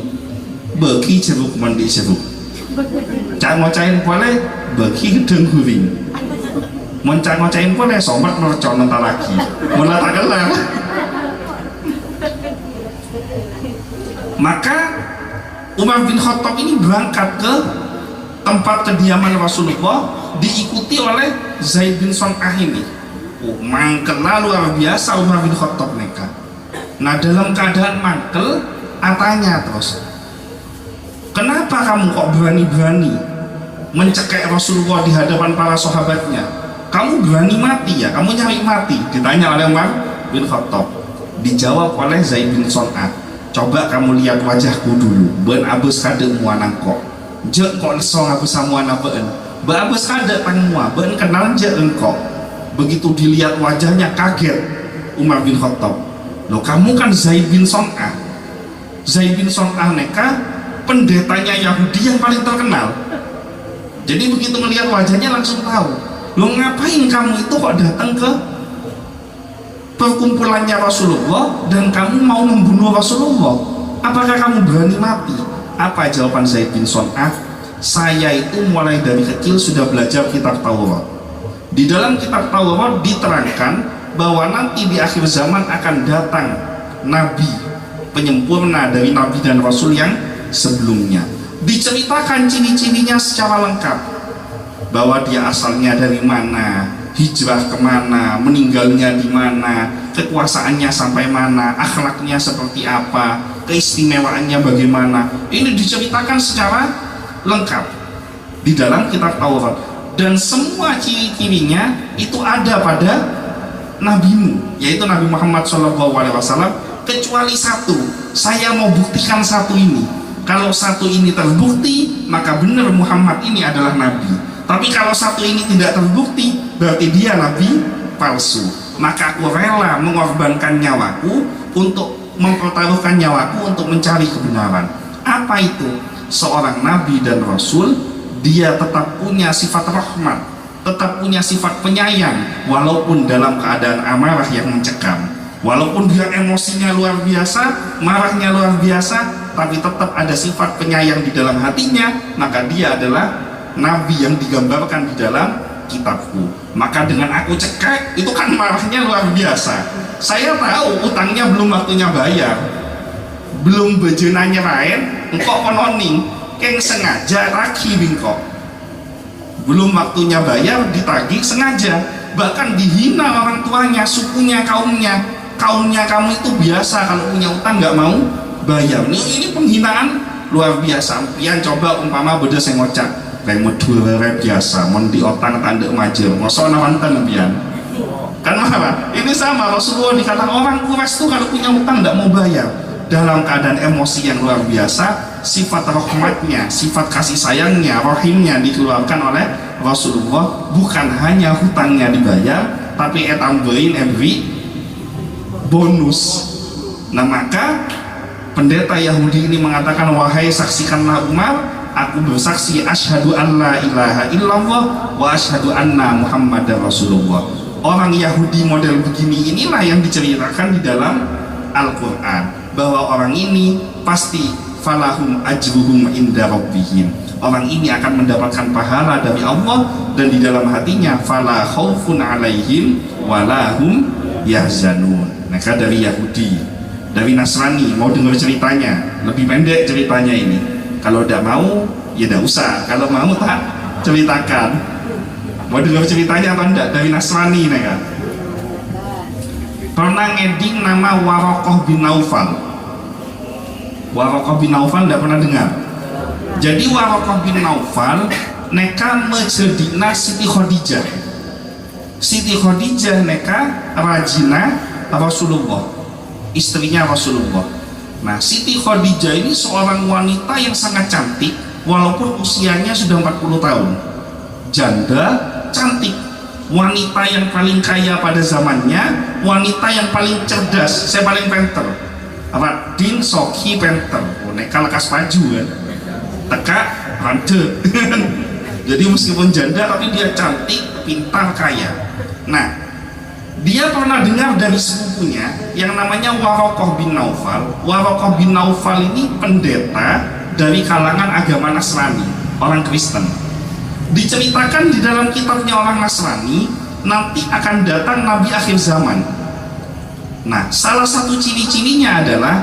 bagi jeruk mandi jeruk cak ngocain boleh bagi gedeng guring mon cak ngocain boleh somat mercon nonton lagi mon tak gelar. Maka Umar bin Khattab ini berangkat ke tempat kediaman Rasulullah diikuti oleh Zaid bin Son'ah ini. Mangkel luar biasa Umar bin Khattab mereka. Nah dalam keadaan mangkel tanya terus, kenapa kamu kok berani-berani mencekik Rasulullah di hadapan para sahabatnya? Kamu berani mati ya? Kamu nyari mati? Ditanya oleh Umar bin Khattab. Dijawab oleh Zaid bin Son'ah, coba kamu lihat wajahku dulu. Ben abus kade muanang kok. Jek kok leso ngabus samuana ben. Be abus kade tang mua ben kenal jek engkau. Begitu dilihat wajahnya kaget Umar bin Khattab. Loh kamu kan Zaid bin Son'ah. Zaid bin Son'ah neka pendetanya Yahudi yang paling terkenal. Jadi begitu melihat wajahnya langsung tahu. Loh ngapain kamu itu kok datang ke perkumpulannya Rasulullah dan kamu mau membunuh Rasulullah? Apakah kamu berani mati? Apa jawaban Zaid bin Son'ah? Saya itu mulai dari kecil sudah belajar kitab Taurat. Di dalam kitab Taurat diterangkan bahwa nanti di akhir zaman akan datang nabi penyempurna dari nabi dan rasul yang sebelumnya. Diceritakan ciri-cirinya secara lengkap, bahwa dia asalnya dari mana, hijrah kemana, meninggalnya di mana, kekuasaannya sampai mana, akhlaknya seperti apa, keistimewaannya bagaimana. Ini diceritakan secara lengkap di dalam kitab Taurat, dan semua ciri-cirinya itu ada pada nabimu, yaitu Nabi Muhammad SAW, kecuali satu. Saya mau buktikan satu ini. Kalau satu ini terbukti, maka benar Muhammad ini adalah nabi. Tapi kalau satu ini tidak terbukti, berarti dia nabi palsu. Maka aku rela mengorbankan nyawaku untuk mempertaruhkan nyawaku untuk mencari kebenaran. Apa itu? Seorang nabi dan rasul, dia tetap punya sifat rahmat, tetap punya sifat penyayang, walaupun dalam keadaan amarah yang mencekam, walaupun dia emosinya luar biasa, marahnya luar biasa, tapi tetap ada sifat penyayang di dalam hatinya. Maka dia adalah nabi yang digambarkan di dalam kitabku. Maka dengan aku cekek, itu kan marahnya luar biasa. Saya tahu utangnya belum waktunya bayar, belum bejenanya lain, engkau kononing keng sengaja raki bingkok, belum waktunya bayar ditagih sengaja, bahkan dihina orang tuanya, sukunya, kaumnya. Kamu itu biasa kalau punya utang nggak mau bayar. Ini penghinaan luar biasa. Pian coba umpama beda saya ngocak remut dua biasa mon di otang tanda majer ngosok nawanten pian kan marah. Ini sama Rasulullah dikatakan orang Quraisy tuh kalau punya utang nggak mau bayar, dalam keadaan emosi yang luar biasa. Sifat rahmatnya, sifat kasih sayangnya, rahimnya dikeluarkan oleh Rasulullah. Bukan hanya hutangnya dibayar, tapi tambahin every bonus. Nah maka pendeta Yahudi ini mengatakan, wahai saksikanlah Umar, aku bersaksi asyhadu an la ilaha illallah wa asyhadu anna Muhammadar Rasulullah. Orang Yahudi model begini inilah yang diceritakan di dalam Al-Quran, bahwa orang ini pasti falahum ajruhum inda rabbihim, orang ini akan mendapatkan pahala dari Allah, dan di dalam hatinya fala khaufun alaihim walahum yahzanun. Mereka dari Yahudi, dari Nasrani. Mau dengar ceritanya? Lebih pendek ceritanya ini. Kalau tidak mau ya tidak usah, kalau mau tak ceritakan. Mau dengar ceritanya atau tidak? Dari Nasrani mereka. Pernah ngeding nama Waraqah bin Naufal. Waraqah bin Naufal tidak pernah dengar. Jadi Waraqah bin Naufal neka menjadina Siti Khadijah. Siti Khadijah neka rajina Rasulullah, istrinya Rasulullah. Nah Siti Khadijah ini seorang wanita yang sangat cantik, walaupun usianya sudah 40 tahun. Janda cantik, wanita yang paling kaya pada zamannya, wanita yang paling cerdas. Saya paling pinter, Radin Soki Penter, neka lekas maju kan, teka rante. Jadi meskipun janda tapi dia cantik, pintar, kaya. Nah, dia pernah dengar dari sepupunya yang namanya Waraqah bin Naufal. Waraqah bin Naufal ini pendeta dari kalangan agama Nasrani, orang Kristen. Diceritakan di dalam kitabnya orang Nasrani, nanti akan datang Nabi akhir zaman. Nah, salah satu ciri-cirinya adalah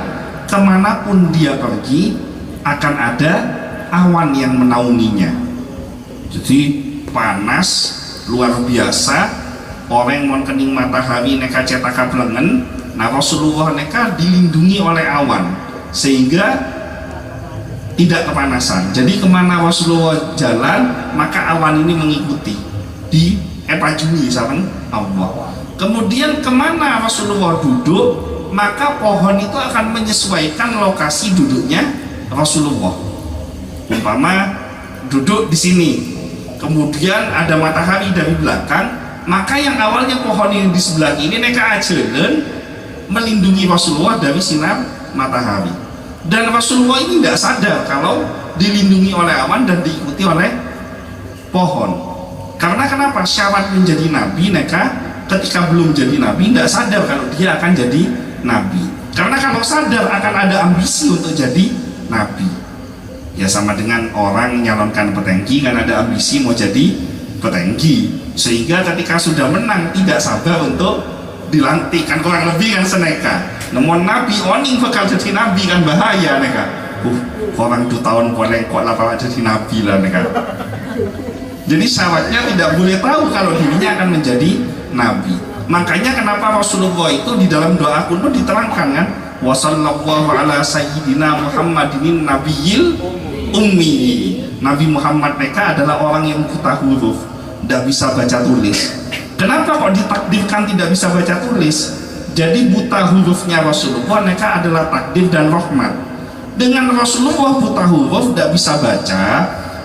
kemanapun dia pergi akan ada awan yang menaunginya. Jadi panas luar biasa, orang mon kening matahari neka cetaka belengen. Nah, Rasulullah neka dilindungi oleh awan sehingga tidak kepanasan. Jadi kemana Rasulullah jalan, maka awan ini mengikuti di epajuni sama Allah. Kemudian kemana Rasulullah duduk, maka pohon itu akan menyesuaikan lokasi duduknya Rasulullah. Umpama duduk di sini, kemudian ada matahari dari belakang, maka yang awalnya pohon ini di sebelah kiri neka ajelen melindungi Rasulullah dari sinar matahari. Dan Rasulullah ini tidak sadar kalau dilindungi oleh awan dan diikuti oleh pohon. Karena kenapa? Syarat menjadi nabi neka ketika belum jadi nabi tidak sadar kalau dia akan jadi nabi. Karena kalau sadar akan ada ambisi untuk jadi nabi. Ya sama dengan orang nyalonkan petengki, kan ada ambisi mau jadi petengki, sehingga ketika sudah menang tidak sabar untuk dilantik, kan kurang lebih kan seneka. Namun nabi oning bakal jadi nabi kan bahaya neka. Orang 2 tahun boleh kok lapar jadi nabi lah neka. Jadi syaratnya tidak boleh tahu kalau dirinya akan menjadi nabi. Makanya kenapa Rasulullah itu di dalam doa kuno diterangkan kan, wa sallallahu ala sayyidina Muhammadin nabiyil ummi. Nabi Muhammad mereka adalah orang yang buta huruf, tidak bisa baca tulis. Kenapa kok ditakdirkan tidak bisa baca tulis? Jadi buta hurufnya Rasulullah mereka adalah takdir dan rahmat. Dengan Rasulullah buta huruf tidak bisa baca,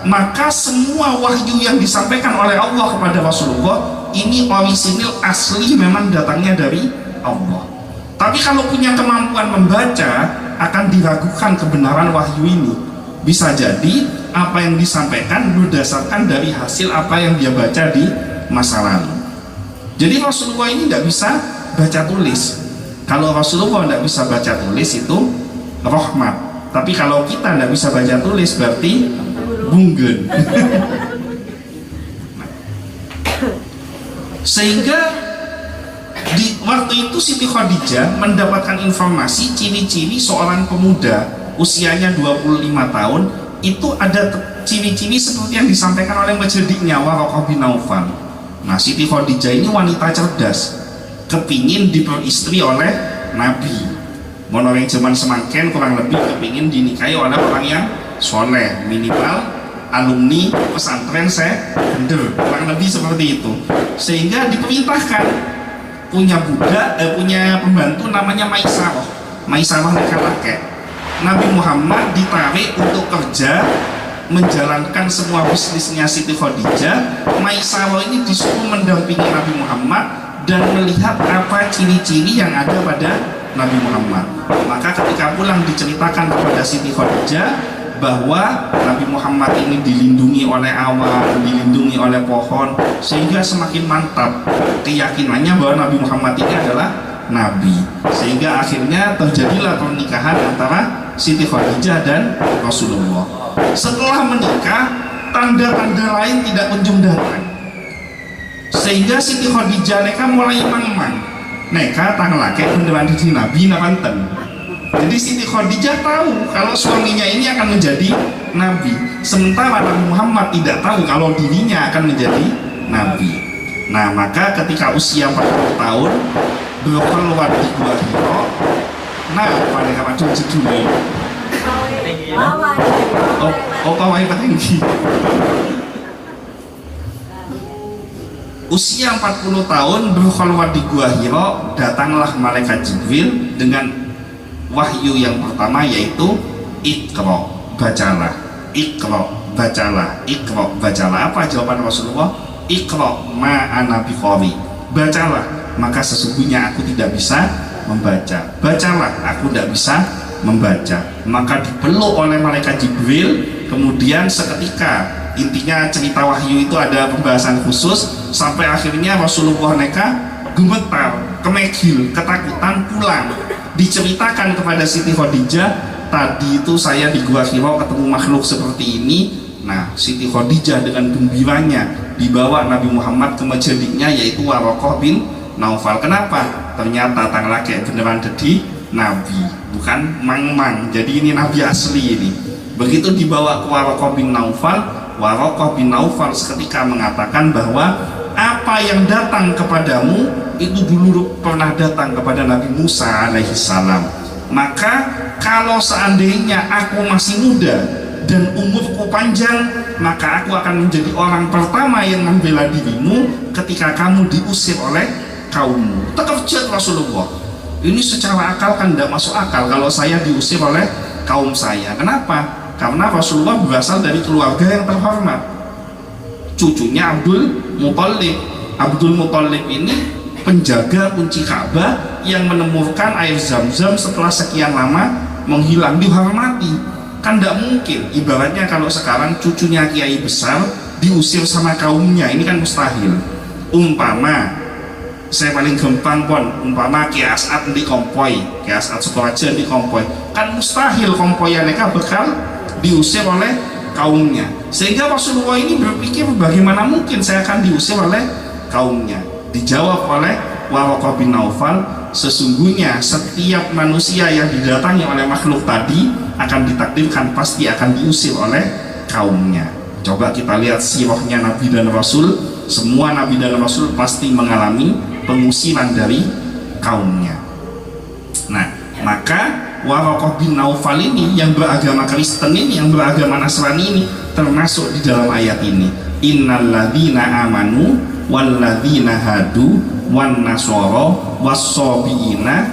maka semua wahyu yang disampaikan oleh Allah kepada Rasulullah ini orisinil asli memang datangnya dari Allah. Tapi kalau punya kemampuan membaca akan diragukan kebenaran wahyu ini. Bisa jadi apa yang disampaikan berdasarkan dari hasil apa yang dia baca di masa lalu. Jadi Rasulullah ini tidak bisa baca tulis. Kalau Rasulullah tidak bisa baca tulis itu rahmat. Tapi kalau kita tidak bisa baca tulis berarti bunggen. Sehingga di waktu itu Siti Khadijah mendapatkan informasi ciri-ciri seorang pemuda usianya 25 tahun itu ada ciri-ciri seperti yang disampaikan oleh majidiknya Waraqah bin Naufal. Nah, Siti Khadijah ini wanita cerdas, kepingin diperistri oleh Nabi. Orang zaman semangken kurang lebih kepingin dinikahi oleh orang yang soleh, minimal alumni pesantren sender, kurang lebih seperti itu. Sehingga diperintahkan punya budak, punya pembantu namanya Maisarah. Maisarah laki-laki. Nabi Muhammad ditarik untuk kerja menjalankan semua bisnisnya Siti Khadijah. Maisarah ini disuruh mendampingi Nabi Muhammad dan melihat apa ciri-ciri yang ada pada Nabi Muhammad. Maka ketika pulang diceritakan kepada Siti Khadijah bahwa Nabi Muhammad ini dilindungi oleh awan, dilindungi oleh pohon, sehingga semakin mantap keyakinannya bahwa Nabi Muhammad ini adalah Nabi. Sehingga akhirnya terjadilah pernikahan antara Siti Khadijah dan Rasulullah. Setelah menikah, tanda-tanda lain tidak kunjung datang, sehingga Siti Khadijah neka mulai mang-mang neka tang laki beneran jadi Nabi napanten. Jadi Siti Khadijah tahu kalau suaminya ini akan menjadi Nabi, sementara Nabi Muhammad tidak tahu kalau dirinya akan menjadi Nabi. Nah, maka ketika usia 40 tahun berkeluar di Gua Hira. Nah, pada kapan judulnya? Oh, pawai tinggi. Usia 40 tahun berkeluar di Gua Hira, datanglah malaikat Jibril dengan wahyu yang pertama, yaitu Iqra, bacalah. Iqra, bacalah. Iqra, bacalah. Apa jawaban Rasulullah? Iqra ma ana biqari, bacalah, maka sesungguhnya aku tidak bisa membaca. Bacalah, aku tidak bisa membaca. Maka dipeluk oleh malaikat Jibril, kemudian seketika intinya cerita wahyu itu ada pembahasan khusus sampai akhirnya Rasulullah neka gemetar, kemegil, ketakutan, pulang. Diceritakan kepada Siti Khadijah, tadi itu saya di Gua Hira ketemu makhluk seperti ini. Nah, Siti Khadijah dengan gembiranya dibawa Nabi Muhammad ke majeliknya, yaitu Waraqah bin Naufal. Kenapa? Ternyata tang laki beneran jadi Nabi, bukan mang-mang. Jadi ini Nabi asli ini. Begitu dibawa ke Waraqah bin Naufal, Waraqah bin Naufal seketika mengatakan bahwa apa yang datang kepadamu itu dulu pernah datang kepada Nabi Musa alaihi salam. Maka kalau seandainya aku masih muda dan umurku panjang, maka aku akan menjadi orang pertama yang membela dirimu ketika kamu diusir oleh kaummu. Terkejut Rasulullah. Ini secara akal kan tidak masuk akal kalau saya diusir oleh kaum saya. Kenapa? Karena Rasulullah berasal dari keluarga yang terhormat, cucunya Abdul Muthalib. Abdul Muthalib ini penjaga kunci Ka'bah yang menemukan air Zam-Zam setelah sekian lama menghilang, dihormati. Kan tidak mungkin ibaratnya kalau sekarang cucunya kiai besar diusir sama kaumnya, ini kan mustahil. Umpama saya paling gampang pon, umpama Ki As'ad di Kompoi, Ki As'ad Sukoharjo di Kompoi, kan mustahil kompoinya mereka bakal diusir oleh kaumnya. Sehingga Rasulullah ini berpikir bagaimana mungkin saya akan diusir oleh kaumnya. Dijawab oleh Waraqah bin Naufal, sesungguhnya setiap manusia yang didatangi oleh makhluk tadi akan ditakdirkan pasti akan diusir oleh kaumnya. Coba kita lihat sirahnya Nabi dan Rasul. Semua Nabi dan Rasul pasti mengalami pengusiran dari kaumnya. Nah, maka Waraqah bin Naufal ini yang beragama Kristen ini, yang beragama Nasrani ini termasuk di dalam ayat ini. Innalladzina amanu walladzina hadu wan nasara was-sabiina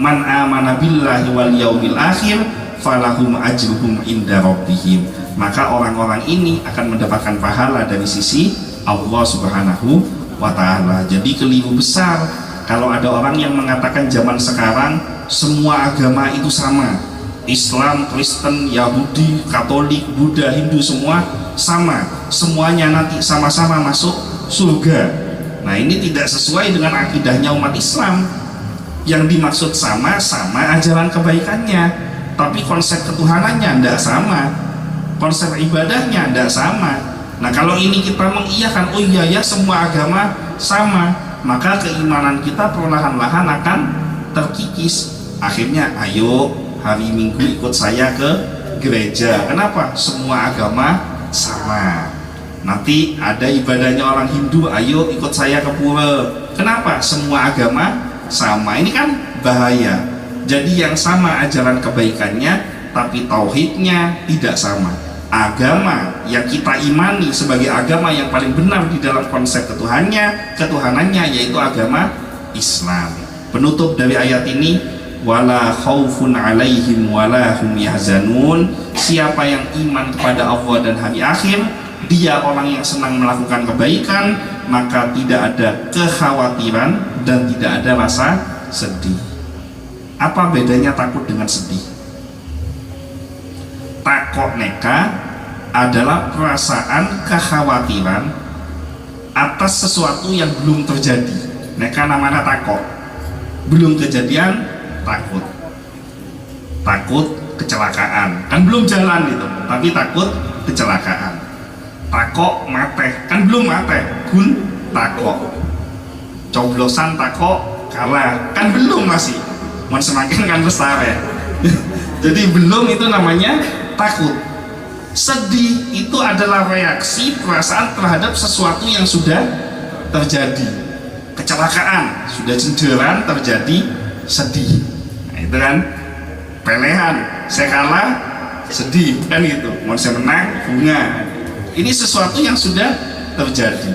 man amana billahi wal yaumil akhir falahum ajruhum inda rabbihim. Maka orang-orang ini akan mendapatkan pahala dari sisi Allah Subhanahu wa ta'ala. Jadi keliru besar kalau ada orang yang mengatakan zaman sekarang semua agama itu sama, Islam, Kristen, Yahudi, Katolik, Buddha, Hindu semua sama, semuanya nanti sama-sama masuk surga. Nah, ini tidak sesuai dengan akidahnya umat Islam. Yang dimaksud sama ajaran kebaikannya, tapi konsep ketuhanannya tidak sama, konsep ibadahnya tidak sama. Nah, kalau ini kita mengiyakan, oh iya ya semua agama sama, maka keimanan kita perlahan-lahan akan terkikis. Akhirnya ayo hari Minggu ikut saya ke gereja. Kenapa? Semua agama sama. Nanti ada ibadahnya orang Hindu, ayo ikut saya ke pura. Kenapa? Semua agama sama. Ini kan bahaya. Jadi yang sama ajaran kebaikannya, tapi tauhidnya tidak sama. Agama yang kita imani sebagai agama yang paling benar di dalam konsep ketuhanannya yaitu agama Islam. Penutup dari ayat ini, wala khaufun alaihim wala hum yahzanun. Siapa yang iman kepada Allah dan hari akhir, dia orang yang senang melakukan kebaikan, maka tidak ada kekhawatiran dan tidak ada rasa sedih. Apa bedanya takut dengan sedih? Takut neka adalah perasaan kekhawatiran atas sesuatu yang belum terjadi. Neka namanya takut, belum kejadian takut. Takut kecelakaan, kan belum jalan itu, tapi takut kecelakaan. Takut mate, kan belum mate, pun takut. Coblosan takut kalah, kan belum, masih mau semakin kan lestari. Jadi belum, itu namanya takut. Sedih itu adalah reaksi perasaan terhadap sesuatu yang sudah terjadi. Kecelakaan sudah cenderan terjadi, sedih. Nah, itu kan pelehan, saya kalah sedih, kan gitu. Mau saya menang bunga. Ini sesuatu yang sudah terjadi.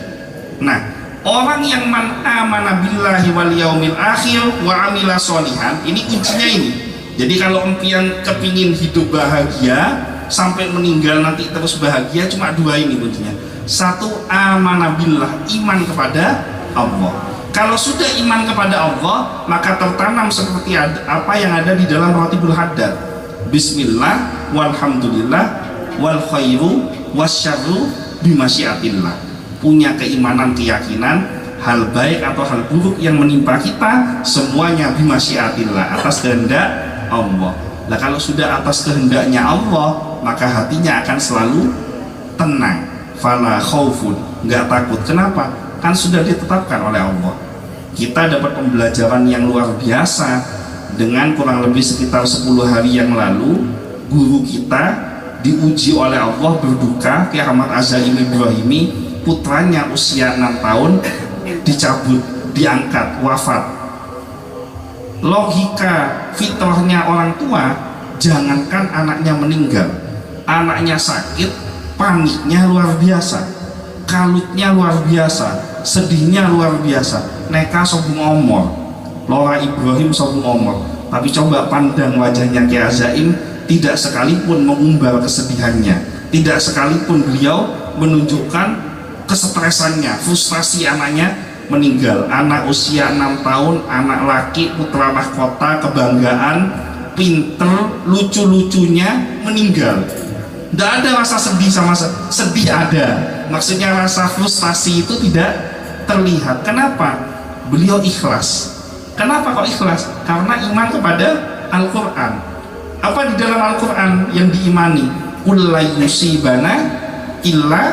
Nah, orang yang man amana billahi wal yaumil akhir wa amila sholihan, ini kuncinya ini. Jadi kalau empian kepingin hidup bahagia sampai meninggal nanti terus bahagia, cuma dua ini kuncinya. Satu, amana billah, iman kepada Allah. Kalau sudah iman kepada Allah, maka tertanam seperti apa yang ada di dalam Ratibul Haddad. Bismillah, walhamdulillah, wal khairu wasyarru bimasyiatillah. Punya keimanan, keyakinan hal baik atau hal buruk yang menimpa kita semuanya bimasyiatillah, atas kehendak Allah. Nah kalau sudah atas kehendaknya Allah, maka hatinya akan selalu tenang, fala khaufun, nggak takut. Kenapa? Kan sudah ditetapkan oleh Allah. Kita dapat pembelajaran yang luar biasa dengan kurang lebih sekitar 10 hari yang lalu guru kita diuji oleh Allah berduka. Ki Ahmad Azaim Ibrahimi, putranya usia 6 tahun dicabut, diangkat, wafat. Logika fitrahnya orang tua, jangankan anaknya meninggal, anaknya sakit, paniknya luar biasa, kalutnya luar biasa, sedihnya luar biasa. Neka sobung omor, Lora Ibrahim sobung omor. Tapi coba pandang wajahnya Ki Azaim, tidak sekalipun mengumbar kesedihannya, tidak sekalipun beliau menunjukkan kesetresannya, frustasi anaknya meninggal. Anak usia 6 tahun, anak laki, putra mahkota, kebanggaan, pinter, lucu-lucunya meninggal. Tidak ada rasa sedih sama sedih ada, maksudnya rasa frustasi itu tidak terlihat. Kenapa? Beliau ikhlas. Kenapa kok ikhlas? Karena iman kepada Al-Quran. Apa di dalam Al-Quran yang diimani? Qul la yusibana illa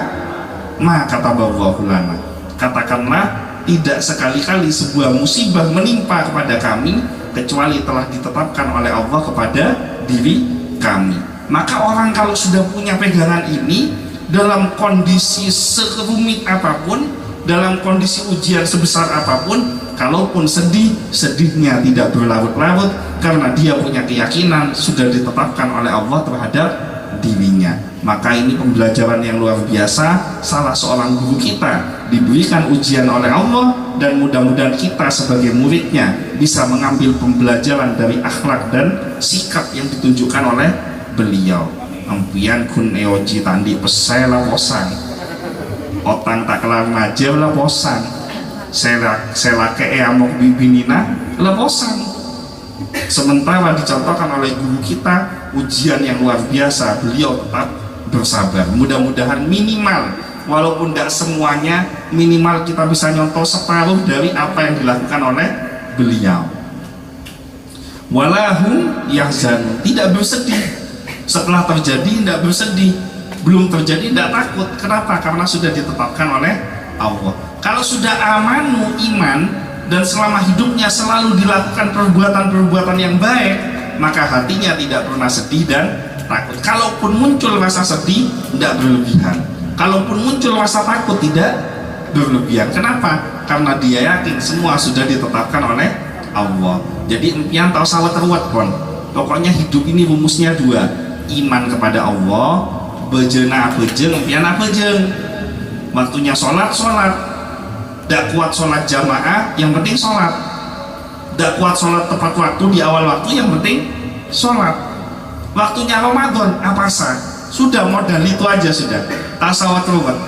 ma kataballahu lana. Katakanlah, tidak sekali-kali sebuah musibah menimpa kepada kami kecuali telah ditetapkan oleh Allah kepada diri kami. Maka orang kalau sudah punya pegangan ini, dalam kondisi serumit apapun, dalam kondisi ujian sebesar apapun, kalaupun sedih, sedihnya tidak berlarut-larut karena dia punya keyakinan sudah ditetapkan oleh Allah terhadap dirinya. Maka ini pembelajaran yang luar biasa. Salah seorang guru kita diberikan ujian oleh Allah, dan mudah-mudahan kita sebagai muridnya bisa mengambil pembelajaran dari akhlak dan sikap yang ditunjukkan oleh beliau. Ampian kun eoji tandi pesela posang, otang tak kelar ngajar lah posang, sela ke amok bibinina lah posang. Sementara dicontohkan oleh guru kita ujian yang luar biasa, beliau tetap bersabar. Mudah-mudahan minimal, walaupun tidak semuanya, minimal kita bisa nyontoh separuh dari apa yang dilakukan oleh beliau. Walahum yahzanun, tidak bersedih. Setelah terjadi tidak bersedih, belum terjadi tidak takut. Kenapa? Karena sudah ditetapkan oleh Allah. Kalau sudah amanu iman dan selama hidupnya selalu dilakukan perbuatan-perbuatan yang baik, maka hatinya tidak pernah sedih dan takut. Kalaupun muncul rasa sedih, tidak berlebihan. Kalaupun muncul rasa takut, tidak berlebihan. Kenapa? Karena dia yakin semua sudah ditetapkan oleh Allah. Jadi impian tahu sawat teruat kon. Pokoknya hidup ini rumusnya dua: iman kepada Allah, bejena bejeng, impian bejeng. Waktunya sholat, tidak kuat sholat jamaah, yang penting sholat. Tidak kuat sholat tepat waktu di awal waktu, yang penting sholat. Waktunya Ramadan, apa sah? Sudah modal itu aja sudah. Tasawat ruwet,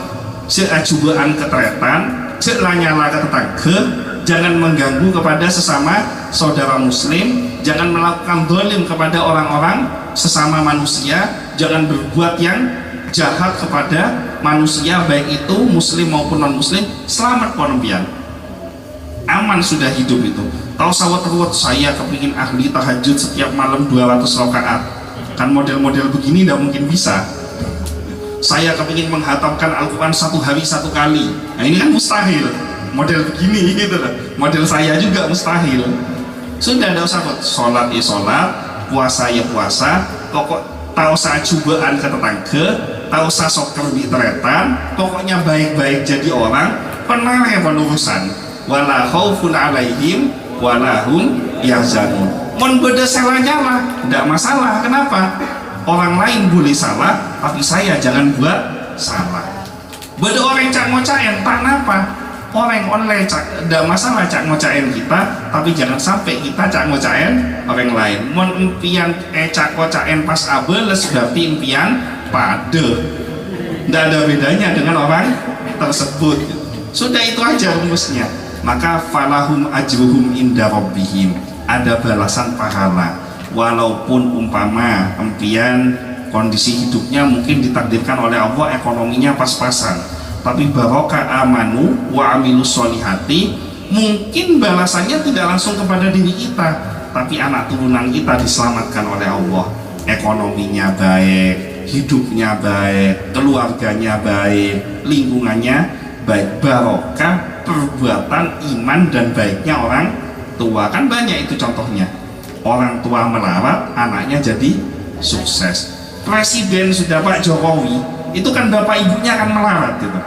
seajubaan ketretan, selanyala ketetangga, jangan mengganggu kepada sesama saudara muslim, jangan melakukan dolim kepada orang-orang sesama manusia, jangan berbuat yang jahat kepada manusia, baik itu muslim maupun non muslim. Selamat ponompian, aman sudah hidup itu. Tahu sawat ruwet, saya kepingin ahli tahajud setiap malam 200 rakaat. Kan model-model begini tidak mungkin bisa. Saya kepingin menghatamkan Al-Quran 1 hari 1 kali. Nah ini kan mustahil. Model begini gitu loh. Model saya juga mustahil. Sudah tidak usah kok. Sholat ya sholat, puasa ya puasa. Pokok tahu saya cobaan ke tetangga, tahu saya soker di teretan. Pokoknya baik-baik jadi orang. Pernah ya penurusan. Wala khaufun alaihim walahum yahzanun. Mon beda salahnya lah, tidak masalah. Kenapa? Orang lain boleh salah, tapi saya jangan buat salah. Beda orang cak ngocain, tak napa. Orang online tidak masalah cak ngocain kita, tapi jangan sampai kita cak ngocain orang lain. Mon impian cak ngocain pas abeles berarti impian pade. Tidak ada bedanya dengan orang tersebut. Sudah itu aja rumusnya. Maka falahum ajruhum inda rabbihim, ada balasan pahala. Walaupun umpama empian kondisi hidupnya mungkin ditakdirkan oleh Allah ekonominya pas-pasan, tapi barokah amanu wa amilus solihati, mungkin balasannya tidak langsung kepada diri kita, tapi anak turunan kita diselamatkan oleh Allah, ekonominya baik, hidupnya baik, keluarganya baik, lingkungannya baik, barokah perbuatan iman dan baiknya orang tua. Kan banyak itu contohnya, orang tua melarat, anaknya jadi sukses. Presiden sudah Pak Jokowi, itu kan bapak ibunya akan melarat gitu.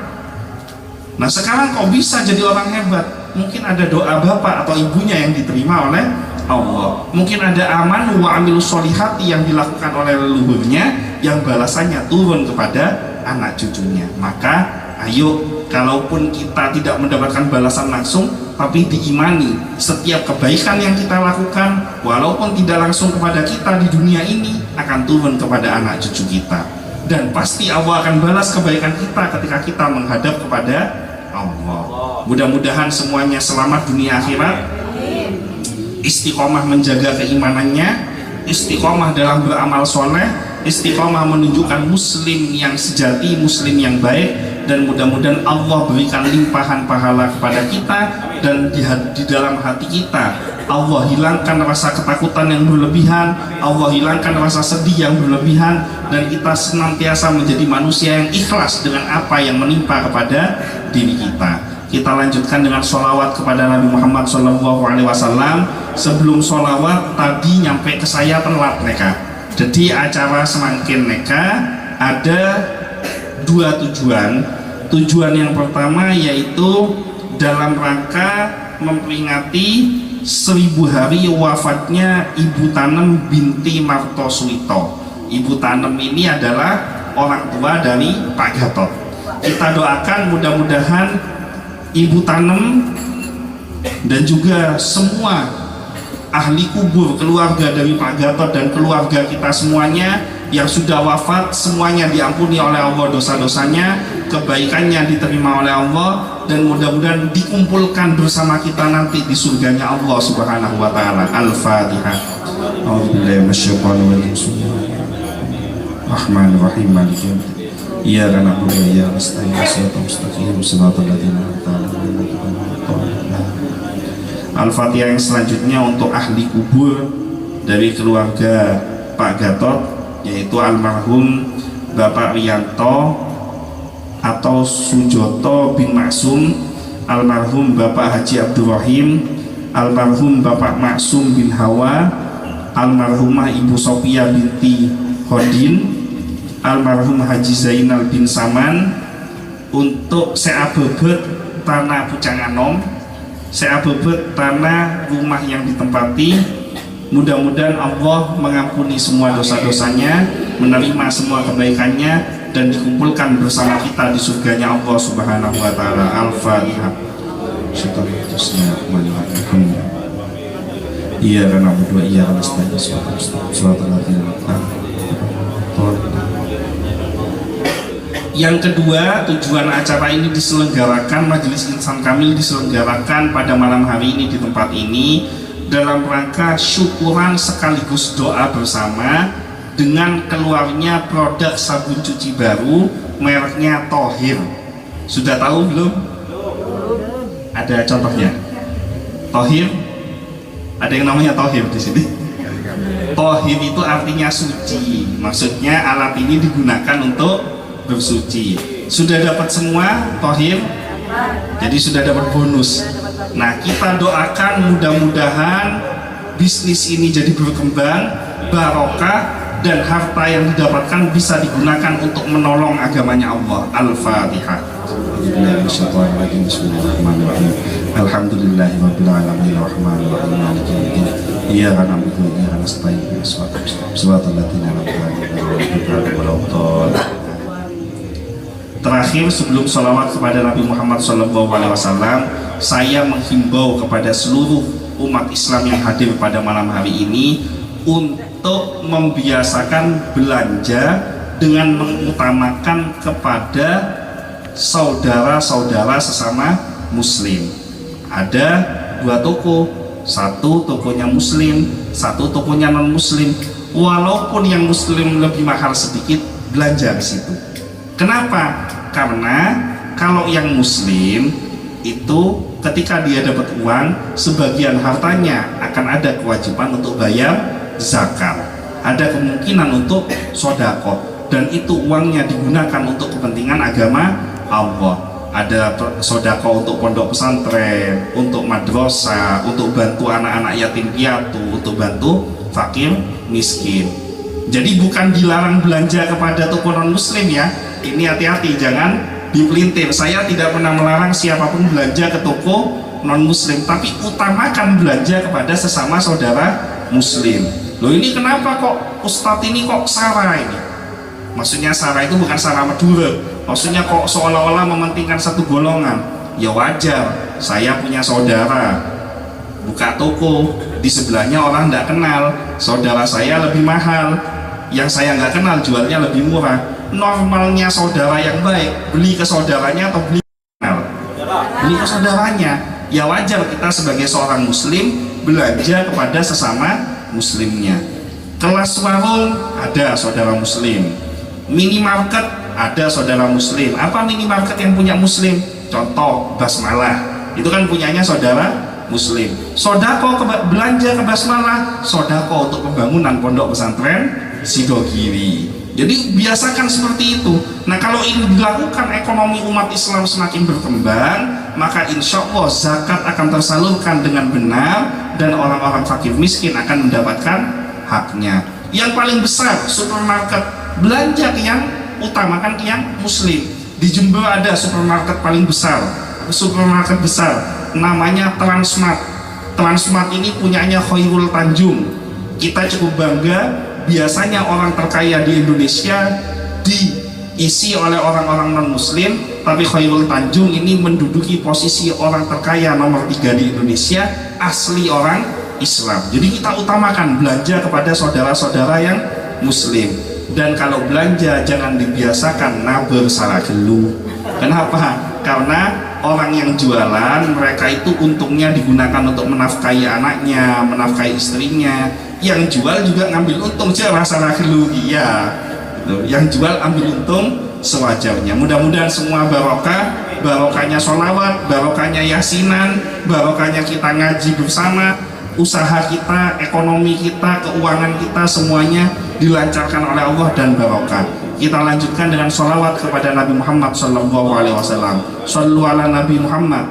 Nah sekarang kok bisa jadi orang hebat? Mungkin ada doa bapak atau ibunya yang diterima oleh Allah, mungkin ada aman wa amilus solihati yang dilakukan oleh leluhurnya, yang balasannya turun kepada anak cucunya. Maka ayo, kalaupun kita tidak mendapatkan balasan langsung, tapi diimani setiap kebaikan yang kita lakukan, walaupun tidak langsung kepada kita di dunia ini, akan turun kepada anak cucu kita, dan pasti Allah akan balas kebaikan kita ketika kita menghadap kepada Allah. Mudah-mudahan semuanya selamat dunia akhirat, istiqomah menjaga keimanannya, istiqomah dalam beramal soleh, istiqomah menunjukkan muslim yang sejati, muslim yang baik, dan mudah-mudahan Allah berikan limpahan pahala kepada kita, dan di dalam hati kita Allah hilangkan rasa ketakutan yang berlebihan, Allah hilangkan rasa sedih yang berlebihan, dan kita senantiasa menjadi manusia yang ikhlas dengan apa yang menimpa kepada diri kita. Kita lanjutkan dengan sholawat kepada Nabi Muhammad SAW. Sebelum sholawat tadi nyampe ke saya telat neka, jadi acara semakin neka ada dua tujuan. Tujuan yang pertama yaitu dalam rangka memperingati 1000 hari wafatnya Ibu Tanem binti Martosuito. Ibu Tanem ini adalah orang tua dari Pak Gatot. Kita doakan mudah-mudahan Ibu Tanem dan juga semua ahli kubur, keluarga dari Pak Gatot dan keluarga kita semuanya yang sudah wafat, semuanya diampuni oleh Allah dosa-dosanya, kebaikannya diterima oleh Allah, dan mudah-mudahan dikumpulkan bersama kita nanti di surganya Allah Subhanahu wa Ta'ala. Al-Fatihah. A'udzubillahi minasyaitonir rajim. Rahmanir-Rahim. Maliki yaumiddin. Iyyaka na'budu wa iyyaka nasta'in. Shiratal mustaqim. Shiratal ladzina an'amta 'alaihim. Al-Fatihah yang selanjutnya untuk ahli kubur dari keluarga Pak Gatot, yaitu almarhum Bapak Rianto atau Sujoto bin Maksum, almarhum Bapak Haji Abdurrahim, almarhum Bapak Maksum bin Hawa, almarhumah Ibu Sophia binti Hodin, almarhum Haji Zainal bin Saman, untuk seabebet tanah Pucanganom, seabebet tanah rumah yang ditempati. Mudah-mudahan Allah mengampuni semua dosa-dosanya, menerima semua kebaikannya, dan dikumpulkan bersama kita di surganya Allah Subhanahu wa Ta'ala. Al-Fatihah. Iyyaka na'budu wa iyyaka nasta'in. Shiratal ladzina an'amta 'alaihim. Yang kedua, tujuan acara ini diselenggarakan, Majelis Insan Kamil diselenggarakan pada malam hari ini di tempat ini dalam rangka syukuran sekaligus doa bersama dengan keluarnya produk sabun cuci baru mereknya Thohir. Sudah tahu belum? Ada contohnya? Thohir? Ada yang namanya Thohir di sini? Thohir itu artinya suci. Maksudnya alat ini digunakan untuk bersuci. Sudah dapat semua Thohir? Jadi sudah dapat bonus. Nah, kita doakan mudah-mudahan bisnis ini jadi berkembang, barokah, dan harta yang didapatkan bisa digunakan untuk menolong agamanya Allah. Al-Fatihah. Bismillahirrahmanirrahim. Alhamdulillahirabbil alamin arrahmanirrahim maliki yaumiddin. Iyyaka na'budu wa iyyaka nasta'in. Shiratal ladzina an'amta 'alaihim. Terakhir, sebelum sholawat kepada Nabi Muhammad SAW, saya menghimbau kepada seluruh umat Islam yang hadir pada malam hari ini untuk membiasakan belanja dengan mengutamakan kepada saudara-saudara sesama muslim. Ada dua toko, satu tokonya muslim, satu tokonya non muslim. walaupun yang muslim lebih mahal sedikit, belanja di situ. Kenapa? Karena kalau yang muslim itu ketika dia dapat uang, sebagian hartanya akan ada kewajiban untuk bayar zakat, ada kemungkinan untuk sodako, dan itu uangnya digunakan untuk kepentingan agama Allah. Ada sodako untuk pondok pesantren, untuk madrasah, untuk bantu anak-anak yatim piatu, untuk bantu fakir miskin. Jadi bukan dilarang belanja kepada toko non muslim ya, ini hati-hati, jangan dipelintir. Saya tidak pernah melarang siapapun belanja ke toko non muslim, tapi utamakan belanja kepada sesama saudara muslim. Loh, ini kenapa kok Ustadz ini kok sara ini? Maksudnya sara itu bukan sara Madura, maksudnya kok seolah-olah mementingkan satu golongan. Ya wajar, saya punya saudara buka toko, di sebelahnya orang tidak kenal, saudara saya lebih mahal, yang saya nggak kenal jualnya lebih murah. Normalnya saudara yang baik beli ke saudaranya atau beli ke saudaranya. Ya wajar kita sebagai seorang muslim belanja kepada sesama muslimnya. Kelas warung ada saudara muslim, minimarket ada saudara muslim. Apa minimarket yang punya muslim? Contoh Basmalah, itu kan punyanya saudara muslim. Sodako belanja ke Basmalah, sodako untuk pembangunan pondok pesantren Sidogiri. Jadi biasakan seperti itu. Nah, kalau ini dilakukan, ekonomi umat Islam semakin berkembang, maka insya Allah zakat akan tersalurkan dengan benar dan orang-orang fakir miskin akan mendapatkan haknya. Yang paling besar supermarket, belanja ke yang utamakan ke yang muslim. Di Jember ada supermarket paling besar, supermarket besar namanya Transmart. Transmart ini punyanya Khairul Tanjung. Kita cukup bangga, biasanya orang terkaya di Indonesia diisi oleh orang-orang non muslim, tapi Khairul Tanjung ini menduduki posisi orang terkaya nomor 3 di Indonesia, asli orang Islam. Jadi kita utamakan belanja kepada saudara-saudara yang muslim. Dan kalau belanja jangan dibiasakan naber salah gelu. Kenapa? Karena orang yang jualan, mereka itu untungnya digunakan untuk menafkahi anaknya, menafkahi istrinya. Yang jual juga ngambil untung, jangan salah gelu. Iya, yang jual ambil untung sewajarnya. Mudah-mudahan semua barokah, barokahnya sholawat, barokahnya yasinan, barokahnya kita ngaji bersama, usaha kita, ekonomi kita, keuangan kita, semuanya dilancarkan oleh Allah dan barokah. Kita lanjutkan dengan sholawat kepada Nabi Muhammad SAW. Shallu ala Nabi Muhammad.